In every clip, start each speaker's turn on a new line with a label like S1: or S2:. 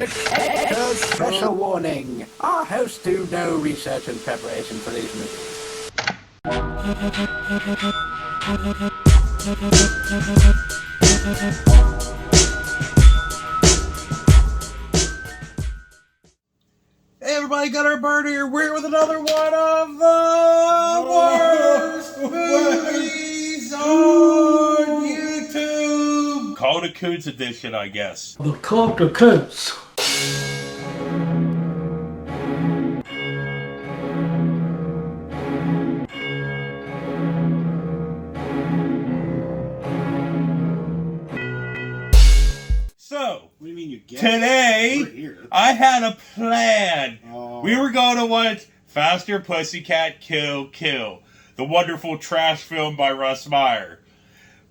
S1: Special warning. Our hosts do no research and preparation for these movies.
S2: Hey everybody, got our bird here. We're here with another one of the worst movies on YouTube. Call it a Coons edition, I guess.
S3: The Cult of Coons.
S2: So,
S4: What do you mean you get
S2: today,
S4: We're here.
S2: I had a plan.
S4: Oh.
S2: We were going to watch Faster Pussycat Kill Kill, the wonderful trash film by Russ Meyer.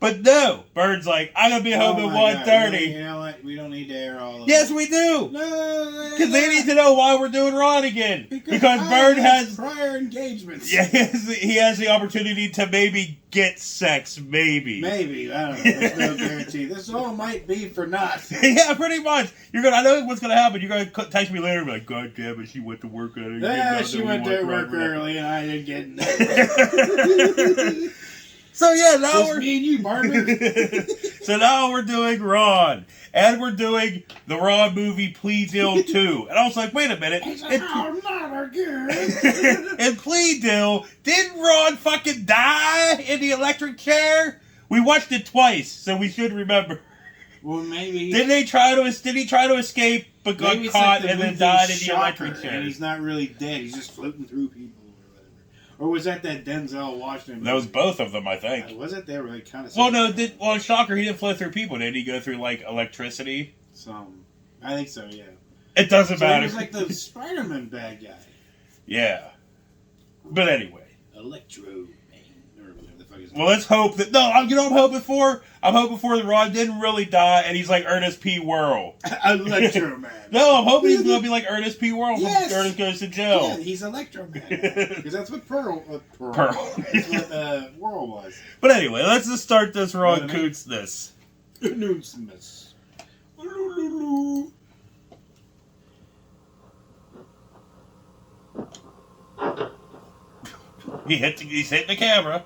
S2: But no, Bird's like, I'm going to be home at 1:30.
S4: You know what? We don't need to air all of
S2: Yes,
S4: it.
S2: we do.
S4: No,
S2: Because they need to know why we're doing Ron again. Because
S4: I
S2: Bird
S4: have
S2: has...
S4: prior engagements.
S2: Yeah, he has the opportunity to maybe get sex, maybe.
S4: Maybe. I don't know. There's no guarantee. This all might be for naught.
S2: Yeah, pretty much. I know what's gonna happen. You're gonna text me later and be like, God damn it, she went to work early.
S4: Yeah, she went to work early and I didn't get nothing.
S2: So yeah, now
S4: Just
S2: we're
S4: me and you, Marvin.
S2: so now we're doing Ron. And we're doing the Ron movie Plea Deal 2. And I was like, wait a minute.
S4: I'm not again.
S2: In Plea Deal, didn't Ron fucking die in the electric chair? We watched it twice, so we should remember.
S4: Well, maybe.
S2: Did he try to escape but got
S4: Maybe it's
S2: caught
S4: like the
S2: and then
S4: movie
S2: died in the
S4: Shocker,
S2: electric chair?
S4: And he's not really dead. He's just floating through people or whatever. Or was that Denzel Washington movie?
S2: That was both of them, I think.
S4: Was it? They were like kind of.
S2: Well, no, Shocker, he didn't flow through people. Did he go through, like, electricity?
S4: I think so, yeah.
S2: It doesn't
S4: So
S2: matter.
S4: he was like the Spider-Man bad guy.
S2: Yeah. But anyway.
S4: Electro Man, or whatever the fuck his
S2: Well, let's hope that... No, you know what I'm hoping for? I'm hoping for that Ron didn't really die, and he's like Ernest P. Worrell.
S4: Electro Man.
S2: No, I'm hoping he's going to be like Ernest P. Worrell
S4: Yes.
S2: from Ernest Goes to Jail.
S4: Yeah, he's Electro Man. Because that's what Pearl.
S2: Pearl.
S4: That's what Whirl was.
S2: But anyway, let's just start this Ron
S4: What I mean?
S2: Coots-ness.
S4: Announcements.
S2: He's hitting the camera.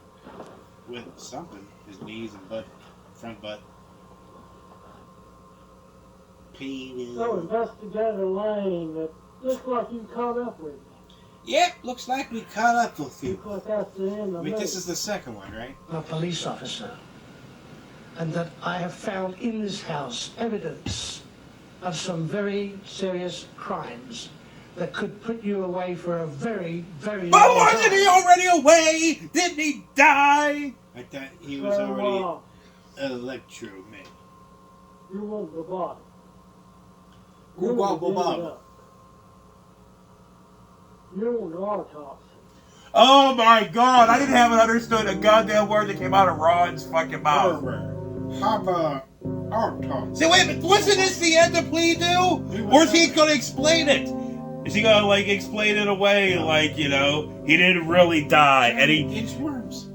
S4: With something. His knees and butt. Front butt.
S3: So, Investigator Lane, it looks like you caught up with me.
S4: Yep, looks like we caught up with you.
S3: Looks like that's the end of
S4: Wait,
S3: me.
S4: this is the second one, right?
S5: I'm a police officer, and that I have found in this house evidence of some very serious crimes that could put you away for a very, very
S2: But
S5: long
S2: wasn't
S5: time.
S2: he already away? Didn't he die?
S4: I thought he was
S3: Very
S4: already
S3: well.
S4: Electro Man.
S3: You want the body.
S4: Who bought Bob?
S3: You want the autopsy.
S2: Oh my god, I didn't have it understood a goddamn word that came out of Ron's fucking mouth.
S4: Harper Arton.
S2: See, wait a minute, wasn't this the end of Plea Deal? Or is he gonna explain it? Is he gonna, like, explain it away, like, you know, he didn't really die, and he...
S4: Inchworms.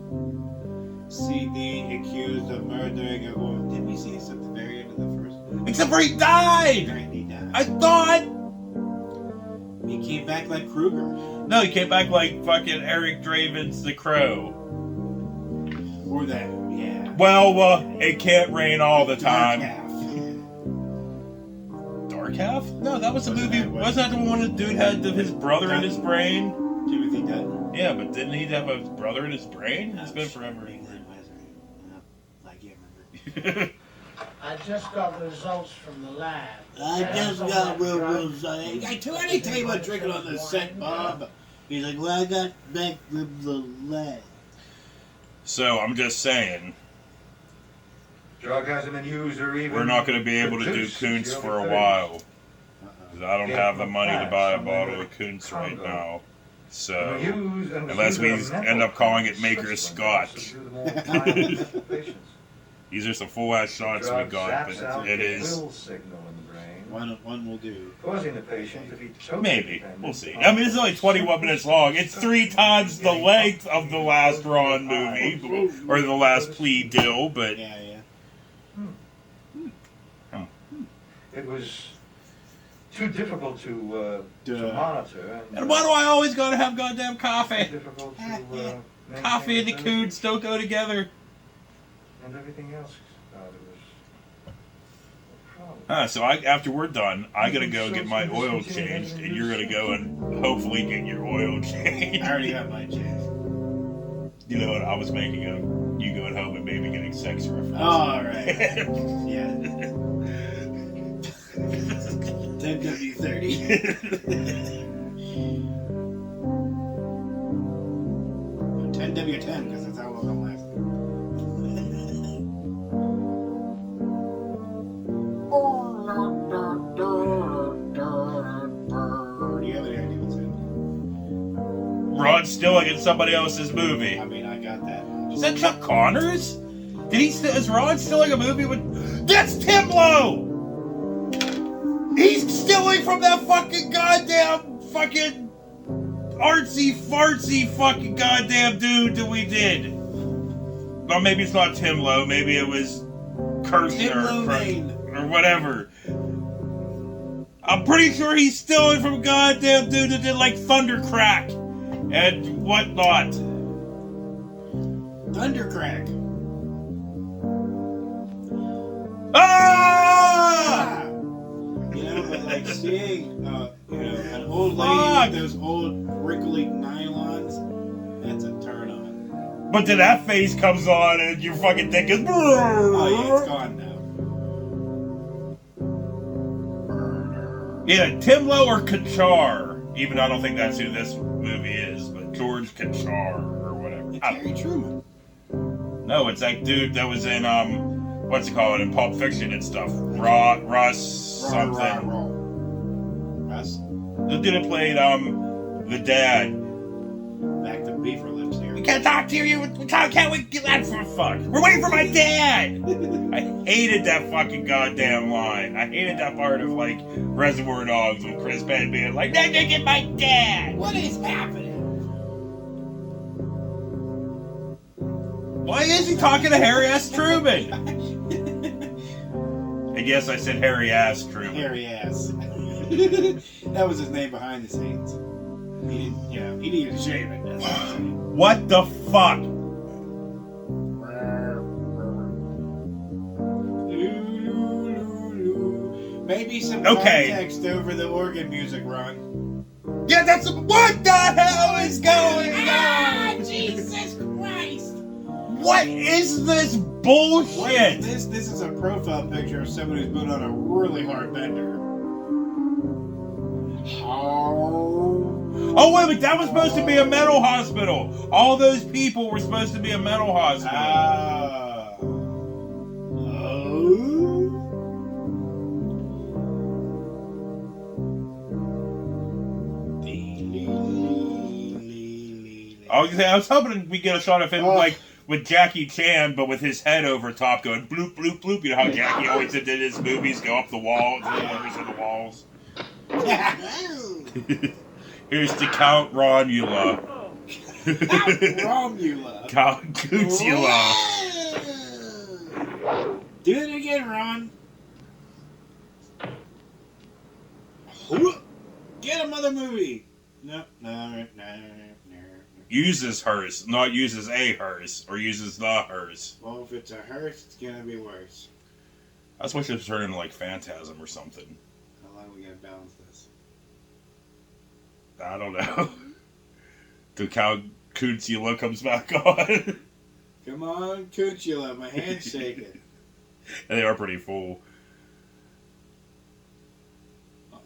S4: CD accused of murdering a woman. Did we see this at the very end of the first one?
S2: Except for he died!
S4: Right, he died.
S2: I thought...
S4: He came back like Krueger.
S2: No, he came back like fucking Eric Draven's The Crow.
S4: Or that, yeah.
S2: Well, it can't rain all the
S4: Dark
S2: time.
S4: Half.
S2: Dark Half? No, that was the
S4: Wasn't
S2: movie.
S4: that what-
S2: Wasn't that the one the dude had his brother in his brain?
S4: Timothy Dutton.
S2: Yeah, but didn't he have a brother in his brain? It's been forever.
S4: I can't remember.
S5: I just got results from the lab.
S4: I told anytime you about drinking on the set, Bob. He's like, well, I got back from the lab.
S2: So I'm just saying,
S6: Drug hasn't been used or even.
S2: we're not going to be able to do
S6: produced
S2: Kuntz
S6: since the
S2: for a
S6: early
S2: while. 'Cause I don't
S6: Yeah,
S2: have the money to buy a
S6: some
S2: bottle
S6: in
S2: of Kuntz
S6: Congo.
S2: right now.
S6: 30s.
S2: So,
S6: Used and was
S2: unless we
S6: used on
S2: end up calling it
S6: mental
S2: Maker's
S6: Switzerland
S2: Scotch.
S6: to do the more violent patients.
S2: these are some full-ass shots we
S6: Drug
S2: got,
S6: zaps
S2: but
S6: out
S2: it
S6: the
S2: is...
S6: will signal in the brain,
S4: One will do.
S6: causing the patient to be totally
S2: Maybe.
S6: dependent
S2: We'll see.
S6: on
S2: I mean, it's only 21 minutes long. It's 3 times the length of the last Ron movie, or the last Plea Deal, but...
S4: Yeah, yeah.
S6: It was too difficult to monitor.
S2: And why do I always gotta have goddamn coffee?
S6: Difficult to maintain
S2: Coffee and the
S6: sanity.
S2: coots don't go together.
S6: And everything else. There was a problem.
S2: So after we're done, I gotta go get my oil changed, and you're gonna go and hopefully get your oil changed.
S4: I already got my chance.
S2: You know what? I was making you going home and maybe getting sex references.
S4: Oh, all right. Yeah. 10W30. 10W10, because that's how long I'm lasting. Do you have any idea what's happening?
S2: Ron stealing in somebody else's movie.
S4: I mean, I got that.
S2: Is that Chuck Connors? Is Ron stealing a movie with... That's Tim Lowe! He's stealing from that fucking goddamn fucking artsy fartsy fucking goddamn dude that we did. Well, maybe it's not Tim Lowe. Maybe it was Kirsten
S4: Tim Lowe
S2: or whatever. I'm pretty sure he's stealing from goddamn dude that did like Thundercrack and whatnot.
S4: Thundercrack.
S2: Ah!
S4: You know, but like seeing, an old lady with those old wrinkly nylons, that's a turn on.
S2: But then that face comes on and your fucking dick is...
S4: Oh yeah, it's gone now.
S2: Yeah, Tim Lowe or Kachar. Even though I don't think that's who this movie is, but George Kachar or whatever.
S4: It's Harry Truman.
S2: No, it's that dude that was in, what's it called, in Pulp Fiction and stuff. Russ something.
S4: Russ?
S2: The dude that played, the dad.
S4: Back to beaver lips here.
S2: We can't talk to you. Can't we get that for a fuck? We're waiting for my dad. I hated that fucking goddamn line. I hated that part of like Reservoir Dogs with Chris Penn being like, "Then they get my dad."
S4: What is happening?
S2: Why is he talking to Harry S. Truman? And yes, I said Harry Ass Truman.
S4: Hairy ass. That was his name behind the scenes. He didn't, he needed to shave it. That's what I'm saying.
S2: What the fuck?
S4: Maybe some
S2: Okay.
S4: context over the organ music, Ron.
S2: Yeah, that's what the hell is going on?
S4: Jesus Christ!
S2: What is this
S4: What
S2: bullshit?
S4: is this? This is a profile picture of somebody who's been on a really hard bender.
S2: Oh wait, but that was supposed to be a mental hospital. All those people were supposed to be a mental hospital. I was hoping we get a shot of him like with Jackie Chan, but with his head over top going bloop bloop bloop. You know how Jackie always did his movies, go up the wall, corners of the walls. Here's to Count Romula.
S4: Count Romula.
S2: Count Cutzula.
S4: Do it again, Ron. Get a mother movie. No.
S2: Uses hers, not uses a hers, or uses the hers.
S4: Well, if it's a hearse, it's gonna be worse.
S2: I just wish it was turned into like Phantasm or something.
S4: How long are we gonna balance this?
S2: I don't know. Till Count Cutzula comes back on.
S4: Come on, Cuchula, my hand's shaking.
S2: And they are pretty full.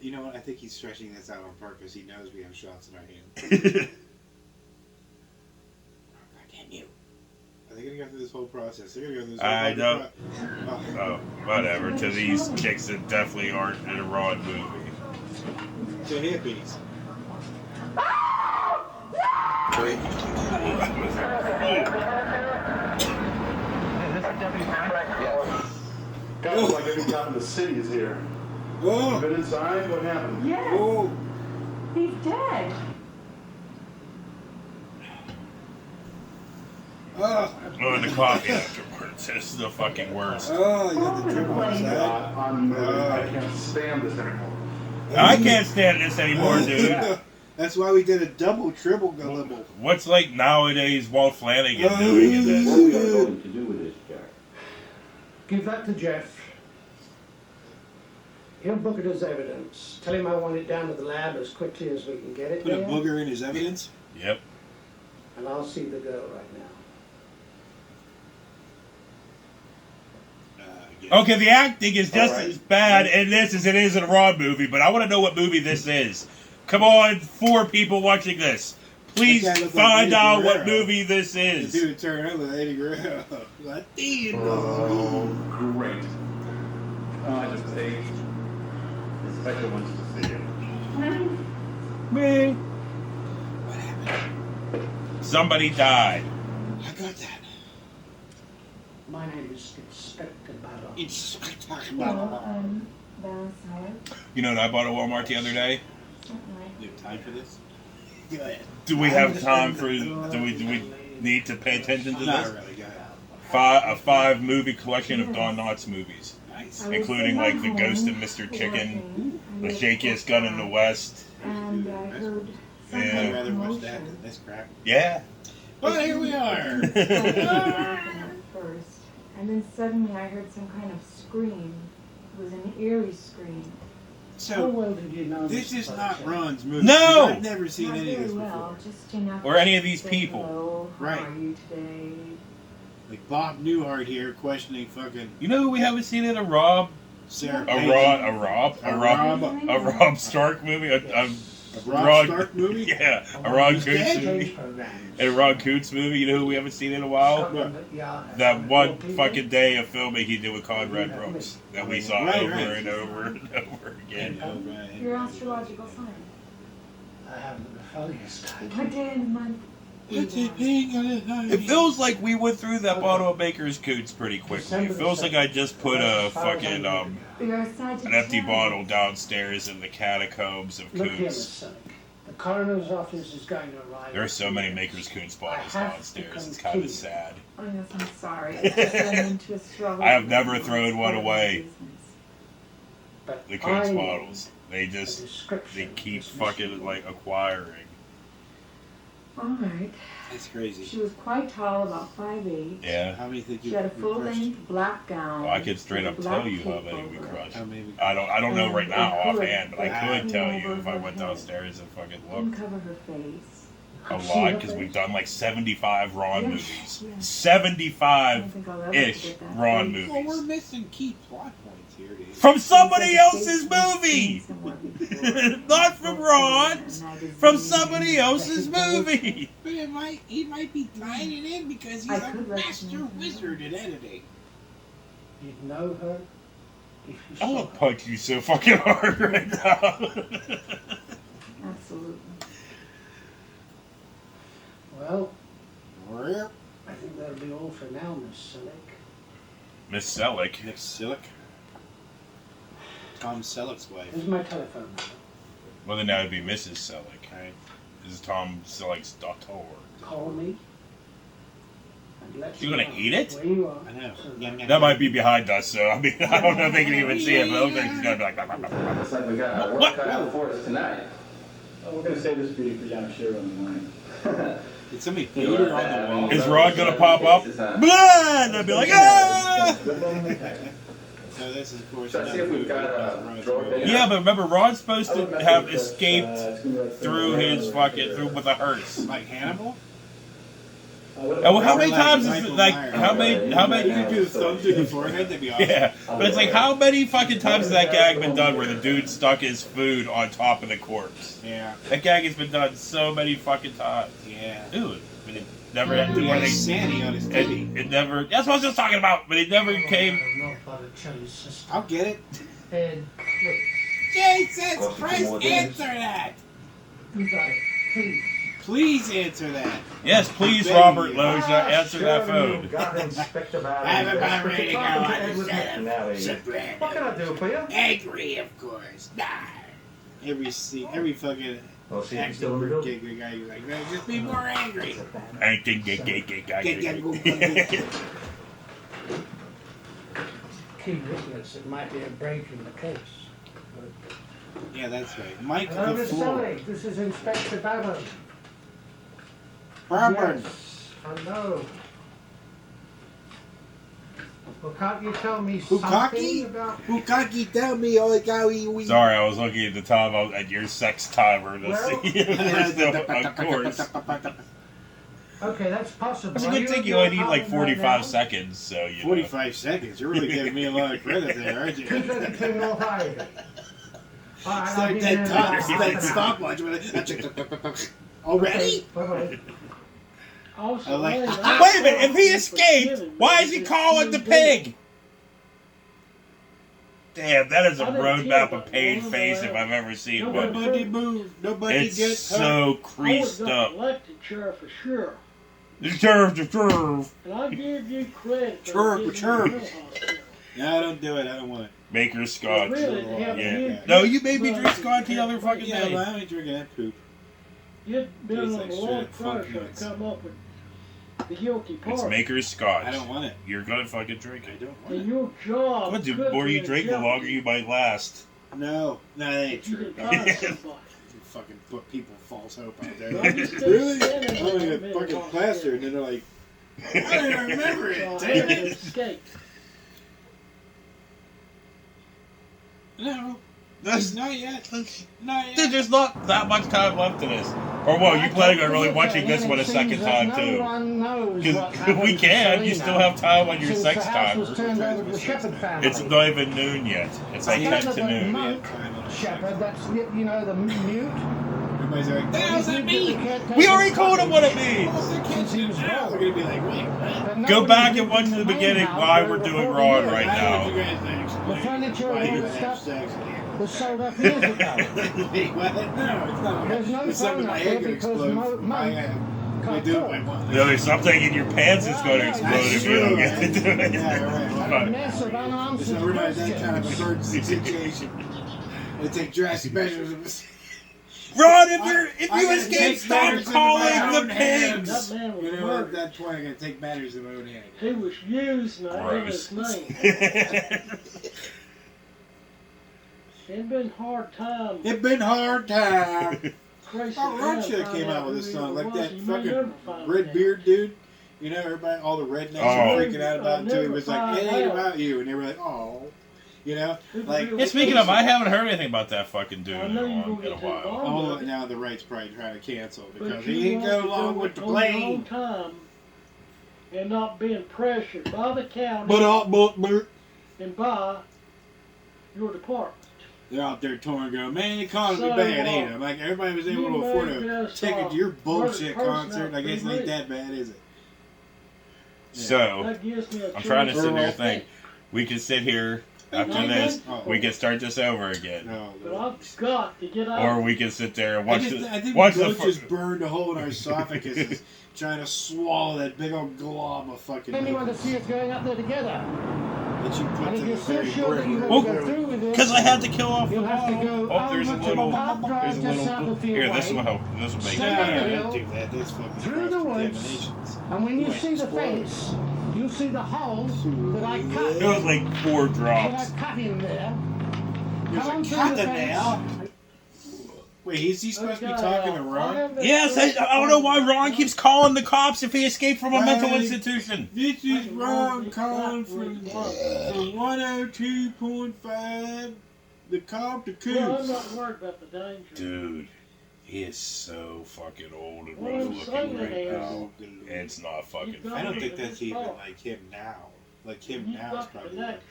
S4: You know what? I think he's stretching this out on purpose. He knows we have shots in our hands. Damn you. Are they gonna go through this whole process? They're gonna go through this whole
S2: I know.
S4: Oh.
S2: Oh, whatever. To these chicks that definitely aren't in a Ron movie.
S4: To hippies.
S7: Guys, like every cop in the city is here.
S4: Oh.
S7: Been inside? What happened?
S8: Yes.
S4: Oh.
S8: He's dead.
S4: Oh.
S2: Oh, and the coffee afterwards. It's the fucking worst.
S4: Oh, you got the drip on the side.
S7: I'm I can't stand this anymore.
S2: I can't stand this anymore, dude.
S4: That's why we did a double, triple gullible.
S2: What's like nowadays Walt Flanagan doing in this?
S7: What we are going to do with this, Jack?
S5: Give that to Jeff. He'll book it as evidence. Tell him I want it down to the lab as quickly as we can get it
S4: Put a
S5: there.
S4: booger in his evidence.
S2: Yep.
S5: And I'll see the girl right now.
S2: Okay, the acting is just as bad in this as it is in a Raw movie, but I want to know what movie this is. Come on, 4 people watching this. Please
S4: That guy looks
S2: find
S4: like
S2: out
S4: Eddie
S2: what
S4: Guerrero.
S2: movie this
S4: The
S2: is.
S4: dude turned up with Eddie Guerrero. Latino.
S7: Oh, great. I just think the special wants to see you.
S2: Me. Somebody died.
S4: I got that.
S5: My name is Inspector Barrow.
S4: It's
S2: You know what I bought at Walmart the other day?
S4: You have time for this? Go ahead.
S2: Do we have time for? Do we need to pay attention to
S4: Not
S2: this?
S4: really. Go ahead.
S2: A 5 movie collection of Don Knotts movies,
S4: Nice.
S2: including like The Ghost of Mr. Chicken, The Shakiest Gun in the West.
S8: And I heard some
S2: Yeah.
S8: kind
S4: I'd
S8: of
S4: rather watch
S8: commotion.
S4: that than this crap.
S2: Yeah.
S4: Well, here we are.
S8: First, and then suddenly I heard some kind of scream. It was an eerie scream.
S5: How
S4: So,
S5: well did you know
S4: this is
S5: fellow,
S4: not
S5: Jack?
S4: Ron's movie.
S2: No!
S4: I've never seen
S8: Not
S4: any of
S8: very
S4: this
S8: well,
S4: before.
S8: just enough.
S2: Or any of these
S8: to say
S2: people.
S8: hello,
S4: Right.
S8: How are you today?
S4: Like Bob Newhart here questioning fucking
S2: You know who we haven't seen in a Rob
S4: Sarah
S2: a
S4: Palin.
S2: Rob Stark movie?
S4: A Rob Stark movie?
S2: Yeah, a Ron
S4: He's
S2: Coots
S4: dead?
S2: movie.
S5: Change programs.
S2: A Ron Coots movie. You know who we haven't seen in a while?
S5: Something that, yeah,
S2: That one
S5: people-
S2: fucking day of filming he did with Conrad Brooks that we saw
S4: Right,
S2: over
S4: right.
S2: and over and over again.
S4: Oh, right.
S8: Your astrological sign.
S5: I haven't the funniest idea.
S8: What day of the month?
S4: What's it being on a night?
S2: It feels like we went through that bottle of Baker's Coots pretty quickly. It feels like I just put a fucking
S8: You're a Sagittarius.
S2: an empty bottle downstairs in the catacombs of
S5: Look here, Miss
S2: Coots.
S5: Sonic. The coroner's office is going to arrive.
S2: There are so many Maker's Coots bottles downstairs. It's kind of sad.
S8: Oh, yes, I'm sorry. I just ran into a struggle.
S2: I have never thrown one away.
S5: But
S2: The Coots
S5: I
S2: bottles. They
S5: need a
S2: just
S5: description
S2: they
S5: of
S2: keep
S5: this
S2: fucking
S5: mystery.
S2: like acquiring.
S8: All right.
S4: That's crazy.
S8: She was quite tall, about 5'8".
S2: Yeah.
S4: How many think
S8: She
S4: you
S8: had a
S4: crushed?
S8: full-length black gown.
S2: Well, I could straight up
S8: with a black
S2: tell you how
S8: cape
S2: many we
S8: over it.
S2: crushed.
S4: How many?
S2: I don't know right now offhand, but I
S4: Ah.
S2: could tell you if I went downstairs and fucking
S8: Didn't
S2: looked.
S8: cover her face.
S2: A lot, because we've done like 75 Ron
S8: Yes,
S2: movies.
S8: yes. I don't
S2: 75-ish
S8: think I'll ever forget that
S2: Ron
S8: face.
S4: Well, we're
S2: movies.
S4: missing key plot points here, dude.
S2: From somebody
S8: It's like a
S2: else's
S8: face I've
S2: movie!
S8: seen somewhere before.
S2: Not from Ron's!
S8: A magazine.
S2: From somebody else's movie!
S4: But he might be tying it in because he's
S8: I
S4: a
S8: could
S4: master
S8: recognize him.
S4: wizard at editing.
S5: You'd know her if you
S2: I
S5: saw
S2: will
S5: her.
S2: punch you so fucking hard right now.
S8: Absolutely.
S5: Well,
S4: Where?
S5: I think that'll be all for now, Miss Silic.
S2: Miss Selleck.
S4: Nick Sillick. Tom Selleck's wife.
S5: Here's my telephone number.
S2: Well, then that would be Mrs. Selleck. Right? This is Tom Selleck's daughter.
S5: Call me. And let
S2: You
S5: me
S2: gonna
S5: know
S2: eat it?
S5: Where you are.
S4: I know.
S5: So
S4: Yum, yum.
S2: That might be behind us, so I mean, I don't know if they can even see it, but it looks like she's gonna be like,
S7: Looks like we got our work
S2: What?
S7: cut out for us tonight. Oh, we're gonna save this beauty for Yamashiro in the morning.
S4: Did somebody beat her on the wall?
S2: is Rod gonna pop up? Blah! And I'd be like, ah!
S4: So this is, of course,
S7: Let's see if
S4: another
S7: we've
S4: movie
S7: got
S4: about
S7: a
S4: Ron's
S7: drawer
S4: movie.
S7: big
S2: Yeah, but remember, Rod's supposed
S7: I
S2: to
S7: would mess
S2: have
S7: with this,
S2: escaped
S7: it's gonna be like
S2: through his fucking, through with a hearse.
S4: Like Hannibal?
S2: Oh, how many
S4: Or like
S2: times is
S4: Michael
S2: it, like,
S4: Myers.
S2: how many,
S4: You do the thumb through the forehead, that'd be awesome.
S2: yeah, but it's like, how many fucking times has that gag been done where the dude stuck his food on top of the corpse?
S4: Yeah.
S2: That gag has been done so many fucking times.
S4: Yeah.
S2: Dude, but it never,
S4: He
S2: where
S4: had
S2: they,
S4: Sandy on his titty.
S2: it never, that's what I was just talking about, but it never came.
S5: Not Botticelli's sister.
S4: I'll get it.
S5: Ed, please.
S4: Jesus
S7: Cost you
S4: Christ,
S7: more than
S4: answer that!
S5: You got it. Please.
S4: Please answer that.
S2: Yes, please,
S4: Thank
S2: Robert
S4: you.
S2: Loja, answer that
S7: Sure,
S2: phone.
S7: you got Inspector Barrow.
S4: I have about ready to go.
S7: Talking to
S4: I
S7: Edward
S4: just said
S7: McNally. What can I do for you?
S4: angry, of course. Nah. Every scene, every fucking
S7: Well, see, I'm
S4: action
S7: still in the building.
S4: gig guy, you're like, man, just be more angry.
S2: Anything,
S4: Get-
S5: Key witness, it might be a break in the case. But
S4: Yeah, that's right. Mike
S5: Hello,
S4: the
S5: Miss
S4: Fool.
S5: Sully. This is Inspector Babin.
S4: Bourbon.
S5: Yes. Hello. Well, can't you tell me
S4: Bukaki?
S5: something about...
S4: Bukaki, tell me all how we.
S2: Sorry, I was looking at the time at your sex timer to
S5: Well-
S2: see if we're still on course.
S5: Okay, that's possible.
S2: It's a
S5: Are
S2: good
S5: you
S2: thing
S5: at
S2: you
S5: your
S2: only need like
S5: apartment
S2: 45
S5: right now?
S2: seconds, so you know.
S4: 45 seconds. You're really giving me a lot of credit there, aren't you?
S5: 232 North Ivy. All right,
S4: It's
S5: I'll
S4: like
S5: be
S4: that
S5: there in
S4: top,
S5: about half an
S4: that
S5: hour.
S4: stopwatch with it. Already?
S5: Bye-bye.
S3: Also,
S4: I like-
S3: Lane,
S2: Wait a minute, if he escaped, why is he calling the pig? Damn, that is a roadmap of pain face if I've ever seen one.
S4: Nobody move. Nobody
S2: It's
S4: get
S2: so
S3: I would
S2: creased
S3: have
S2: up.
S3: got elected sheriff for sure.
S2: Churf.
S3: And I give you credit for
S4: Chirp,
S3: giving
S4: chirp.
S3: me a mental hospital.
S4: No, don't do it. I don't want it.
S2: Maker Scotch.
S3: Really, to have
S2: Yeah.
S3: you-
S2: No, you made me drink Scotch the other fucking
S4: Yeah,
S2: day.
S4: well, I ain't drinking that poop.
S3: You'd been
S4: Tastes
S3: on
S4: like
S3: a
S4: straight
S3: long
S4: up funk
S3: pressure to
S4: nuts.
S3: come up with the guilty part.
S2: It's Maker's Scotch.
S4: I don't want it.
S2: You're gonna fucking drink
S4: I
S2: it.
S4: don't want
S3: And
S4: it.
S3: your job.
S2: What, the
S3: could
S2: more
S3: be
S2: you
S3: in
S2: drink, the
S3: jeopardy
S2: longer you might last.
S4: No, that ain't
S3: if you
S4: true.
S3: can find somebody.
S4: You fucking put people false hope out there.
S3: Well, I'm just
S4: Really?
S3: saying
S4: I'm gonna
S3: that
S4: get fucking
S3: mental
S4: plastered, and then they're like, I don't remember
S3: So I
S4: it.
S3: had
S4: Damn
S3: to
S4: it.
S3: escape.
S4: No,
S2: That's
S4: not yet. Not yet.
S2: There's not that much time left to this. Or well, you planning on really watching this one a second time
S5: No
S2: too?
S5: one knows
S2: Because
S5: what
S2: if
S5: happened
S2: we
S5: to
S2: can, you
S5: Selena
S2: still have time on your
S5: since
S2: sex
S5: the house
S2: timer.
S5: was turned over to the Shepherd family.
S2: It's not even noon yet. It's like
S5: I
S2: 10
S5: don't
S2: to
S5: know that
S2: noon.
S5: monk Shepherd, that's, you know, the mute.
S4: Everybody's like, the hell's that mean?
S2: We already told him what it means.
S5: Since he was
S4: Now they're
S5: wrong.
S4: gonna be like, wait, what?
S5: But
S2: Go
S5: nobody
S2: back
S5: lived
S2: and watch
S5: in
S2: the
S5: main
S2: beginning
S5: house
S2: why
S5: for
S2: we're
S5: over
S2: doing
S5: 40
S2: Raw
S5: years.
S2: right
S4: I don't want you
S2: now.
S4: guys to explain
S5: The furniture
S4: why
S5: and all
S4: you
S5: the
S4: have
S5: stuff
S4: sex.
S5: was sold off years ago.
S4: Wait, what? No, it's not.
S5: There's no
S4: It's something
S5: phone
S4: my
S5: up
S4: head
S5: there
S4: could
S5: because
S4: explode.
S5: Monk
S4: I
S5: can't
S4: do it
S5: talk.
S4: by one.
S2: No, there's something in your pants that's going to explode if you don't get to do it.
S4: Yeah, right.
S5: A mess of
S4: So
S5: unanswered
S4: we're not in that kind of
S5: questions.
S4: emergency situation. We take drastic measures.
S2: Ron, if
S4: I
S2: you
S4: gotta
S2: escape,
S4: take
S2: stop
S4: matters into my
S2: calling
S4: own
S2: the
S4: hands.
S2: pigs.
S3: That man was
S4: You know, at
S3: murdered.
S4: that point, I gotta take matters in my own hands.
S3: He was using in
S2: Gross.
S3: his name. It'd been hard time.
S4: It been hard time.
S3: Tracy
S4: Oh, Ron should have
S3: found
S4: came out with
S3: who
S4: this
S3: he
S4: song, like
S3: was.
S4: that
S3: He may never
S4: fucking
S3: find
S4: red
S3: out.
S4: beard dude. You know, everybody, all the rednecks
S2: Oh.
S4: were freaking out about him too. He
S3: Never
S4: was like,
S3: find
S4: it ain't
S3: out.
S4: about you. And they were like, oh. You know? Like,
S2: Yeah, speaking of, I haven't heard anything about that fucking dude
S3: I
S2: in
S3: know
S2: a
S3: you're
S2: long-
S3: gonna
S2: in a
S3: get to the
S2: while.
S3: bottom
S4: all
S3: of it.
S4: now the right's probably trying to cancel
S3: But
S4: because
S3: you
S4: he ain't
S3: want
S4: go
S3: to
S4: along
S3: do
S4: with
S3: it
S4: the
S3: on your own
S4: plane.
S3: time and not being pressured by the county
S4: But
S3: and by your department.
S4: they're out there touring going, man, the economy
S3: So,
S4: bad, ain't it? Like, everybody was able
S3: you
S4: to afford
S3: may
S4: a
S3: just,
S4: ticket to your bullshit
S3: murder
S4: concert. I guess it ain't
S3: personality.
S4: that bad, is it?
S2: So,
S3: That gives me a
S2: I'm trying to
S3: choice.
S2: sit there and think. We can sit here after this.
S4: Oh.
S2: We can start this over again.
S4: No,
S3: But I've got to get out.
S2: Or we can sit there and
S4: I,
S2: watch
S4: just, I
S2: the
S4: think
S2: watch
S4: we
S2: the
S4: both just burned a hole in our esophaguses trying to swallow that big old glob of fucking
S5: Anyone to
S4: meat
S5: see us going up there together.
S4: that you put
S5: And
S4: to
S5: if
S4: the
S5: you're so
S4: very
S5: sure that you
S4: brim.
S5: want to go through with
S2: because
S5: this,
S2: I had to kill off the
S5: you'll have to
S2: bottle.
S5: go
S2: Oh, there's a
S5: over to
S2: little.
S5: the pub drive
S2: There's a
S5: just south
S2: little.
S5: of Field
S2: Here, this
S5: Way.
S2: will help. This will make
S5: Stay
S2: it.
S5: on the
S4: No,
S5: hill,
S4: don't do that. That's fucking
S5: through the woods,
S4: cross-contaminations.
S5: and when you
S4: Might
S5: see the
S4: explode.
S5: face, you'll see the hole that I cut.
S2: It was like 4
S5: That
S2: drops.
S5: I cut in there.
S4: There's
S5: Come
S4: a
S5: on through
S4: cat
S5: the
S4: in
S5: fence.
S4: now. Wait, is he supposed to be talking to Ron?
S2: Yes, I don't know why Ron keeps calling the cops if he escaped from a mental
S4: Right.
S2: institution.
S4: This is Ron calling from 102.5. The cop, the
S3: Well, I'm
S4: coos.
S3: not worried about the danger.
S2: Dude, he is so fucking old and
S3: Well,
S2: rough
S3: I'm
S2: looking
S3: saying
S2: right
S3: is-
S2: now. It's not fucking
S3: You've got
S4: I don't
S2: funny.
S4: think that's even like him now. Like him
S3: You've
S4: now is
S3: got
S4: probably.
S3: the next.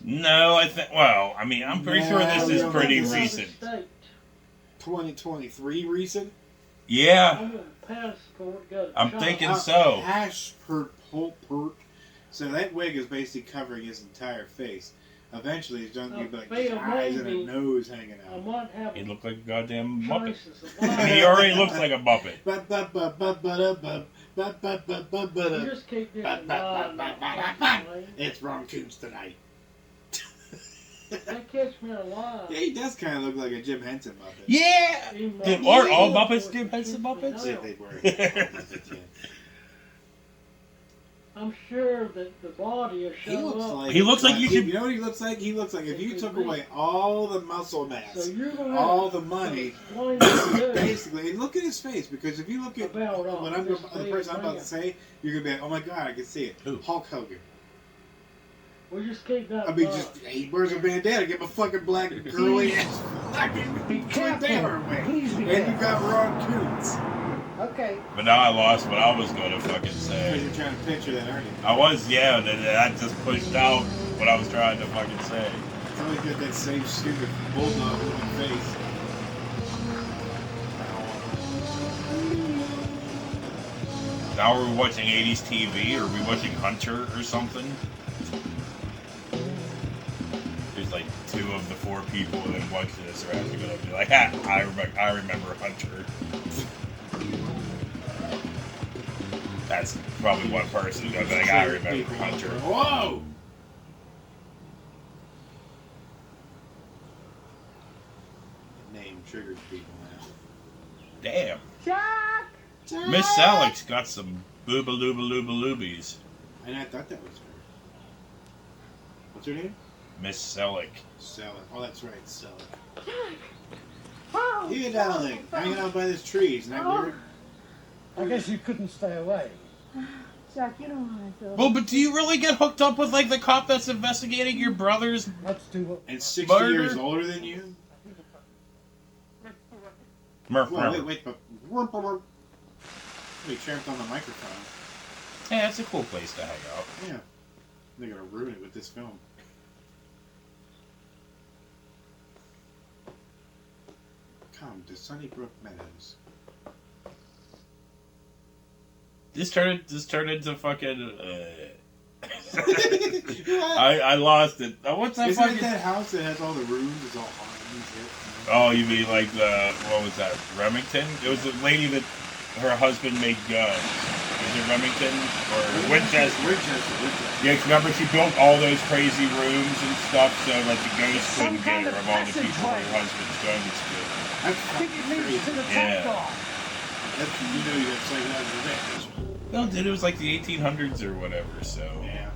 S2: No, I think. Well, I mean, I'm pretty sure this is
S4: No,
S2: pretty
S4: no, no.
S2: recent.
S3: State.
S4: 2023 recent?
S2: Yeah,
S3: I'm gonna passport, go to
S2: I'm
S3: China.
S2: thinking so.
S4: Ashpert. So that wig is basically covering his entire face. Eventually, he's done
S3: Oh,
S4: like
S3: Bill,
S4: eyes and a
S3: maybe.
S4: nose hanging
S3: I
S4: out.
S3: might have
S2: He looked like a goddamn Muppet.
S3: choices of
S2: I mean, he already looks like a Muppet.
S3: You just keep getting lying.
S4: It's Ron Coons tonight.
S3: They catch me alive.
S4: Yeah, he does kind of look like a Jim Henson Muppet.
S2: Yeah! Dude, aren't all Muppets Jim Henson Muppets?
S4: Yeah, they were.
S3: I'm sure that the body is
S4: He
S3: showing
S4: looks
S3: up.
S4: like
S2: He looks like you should-
S4: You know what he looks like? He looks like if you took away all the muscle mass,
S3: So you're gonna
S4: all
S3: have
S4: the
S3: to
S4: money,
S3: explain to me
S4: basically. And look at his face, because if you look at
S3: about
S4: what I'm
S3: this
S4: the person I'm about to
S3: man.
S4: say, you're gonna be like, oh my god, I can see it.
S2: Who?
S4: Hulk Hogan.
S3: We just keep that.
S4: I mean,
S3: in
S4: just
S3: mind.
S4: he wears a bandana, get my fucking black curly ass fucking bandana away,
S5: Please be
S4: and you
S5: careful.
S4: got Ron Koontz.
S5: Okay.
S2: But now I lost what I was going to fucking
S4: Because
S2: say.
S4: you're trying to picture that, aren't you?
S2: I was, yeah, and then I just pushed out what I was trying to fucking say.
S4: It's always got that same stupid bulldog looking face.
S2: Now are we watching 80s TV, or are we watching Hunter or something? There's like 2 of the 4 people that watch this are actually going to be like, ha, I remember Hunter. That's probably one person who's going to be like, I remember Hunter.
S4: Whoa! Name triggers people now.
S2: Damn.
S8: Jack!
S2: Miss Alex got some booba-looba-looba-loobies.
S4: And I thought that was her. What's her name?
S2: Miss Selleck.
S4: Sell it. Oh, that's right, sell it.
S8: Jack! Oh,
S4: Hey, darling, hanging out by this tree. Isn't that weird?
S5: I guess you couldn't stay away.
S8: Jack, you don't want to feel.
S2: Well, but do you really get hooked up with, like, the cop that's investigating your brother's...
S5: Let's do what.
S4: And 60
S2: Murder?
S4: years older than you?
S2: Murph,
S4: Well, wait, but... He tramped on the microphone.
S2: Yeah, it's a cool place to hang out.
S4: Yeah. They're gonna ruin it with this film. Come to Sunnybrook Meadows.
S2: This turned into fucking. I lost it. What's that
S4: Isn't
S2: fucking?
S4: it that house that has all the rooms? It's all haunted and shit.
S2: Oh, you mean like the what was that? Remington? It was the lady that her husband made guns. Was it Remington or Winchester?
S4: Winchester.
S2: Yeah, 'cause remember she built all those crazy rooms and stuff so that the ghost
S5: Some
S2: couldn't
S5: kind
S2: get her
S5: of
S2: of all the people
S5: passageway.
S2: her husband's guns to.
S4: That's
S5: I think it
S4: fucking
S5: leads to
S4: crazy.
S5: the
S2: Yeah.
S5: top door.
S4: That's, you know you have psychological damage.
S2: Well, dude, it was like the 1800s or whatever, so.
S4: Yeah.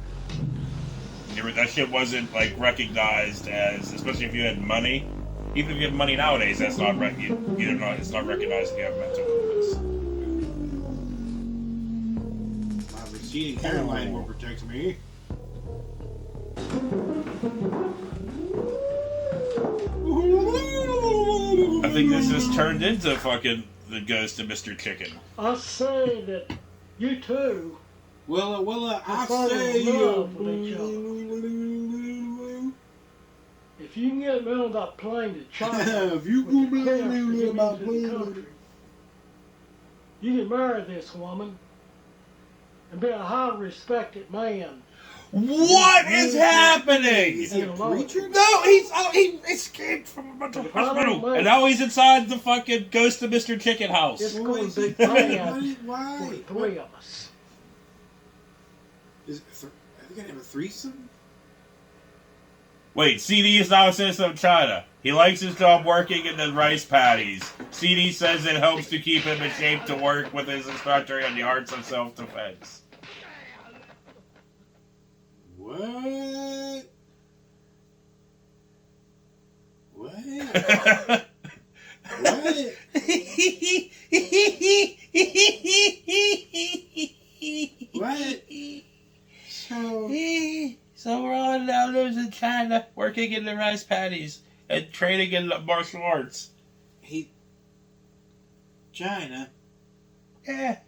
S2: That shit wasn't like recognized as, especially if you had money. Even if you have money nowadays, that's not it's not recognized if you have mental illness.
S4: My receding hairline will protect me.
S2: I think this has turned into fucking the ghost of Mr. Chicken.
S3: I say that you two,
S4: Willa, I
S3: fall in
S4: say
S3: love with
S4: you.
S3: each if you can get me on that plane to China,
S4: If you
S3: with
S4: go
S3: the clearance to
S4: me
S3: get
S4: about
S3: into the country, you can marry this woman and be a highly respected man.
S2: What is happening?
S4: Is he a preacher?
S2: No, he escaped from a mental
S3: If I don't
S2: hospital,
S3: make-
S2: and now he's inside the fucking ghost of Mr. Chicken house.
S3: It's
S4: Why
S3: going
S4: is
S3: to be
S4: he-
S3: bad
S4: Why?
S3: for the 3 of us.
S4: Are they gonna have a threesome?
S2: Wait, CD is now a citizen of China. He likes his job working in the rice paddies. CD says it helps to keep him in shape to work with his instructor in the arts of self-defense.
S4: What? What? What?
S2: So we're all now lives in China, working in the rice paddies and training in martial arts.
S4: China?
S2: Yeah.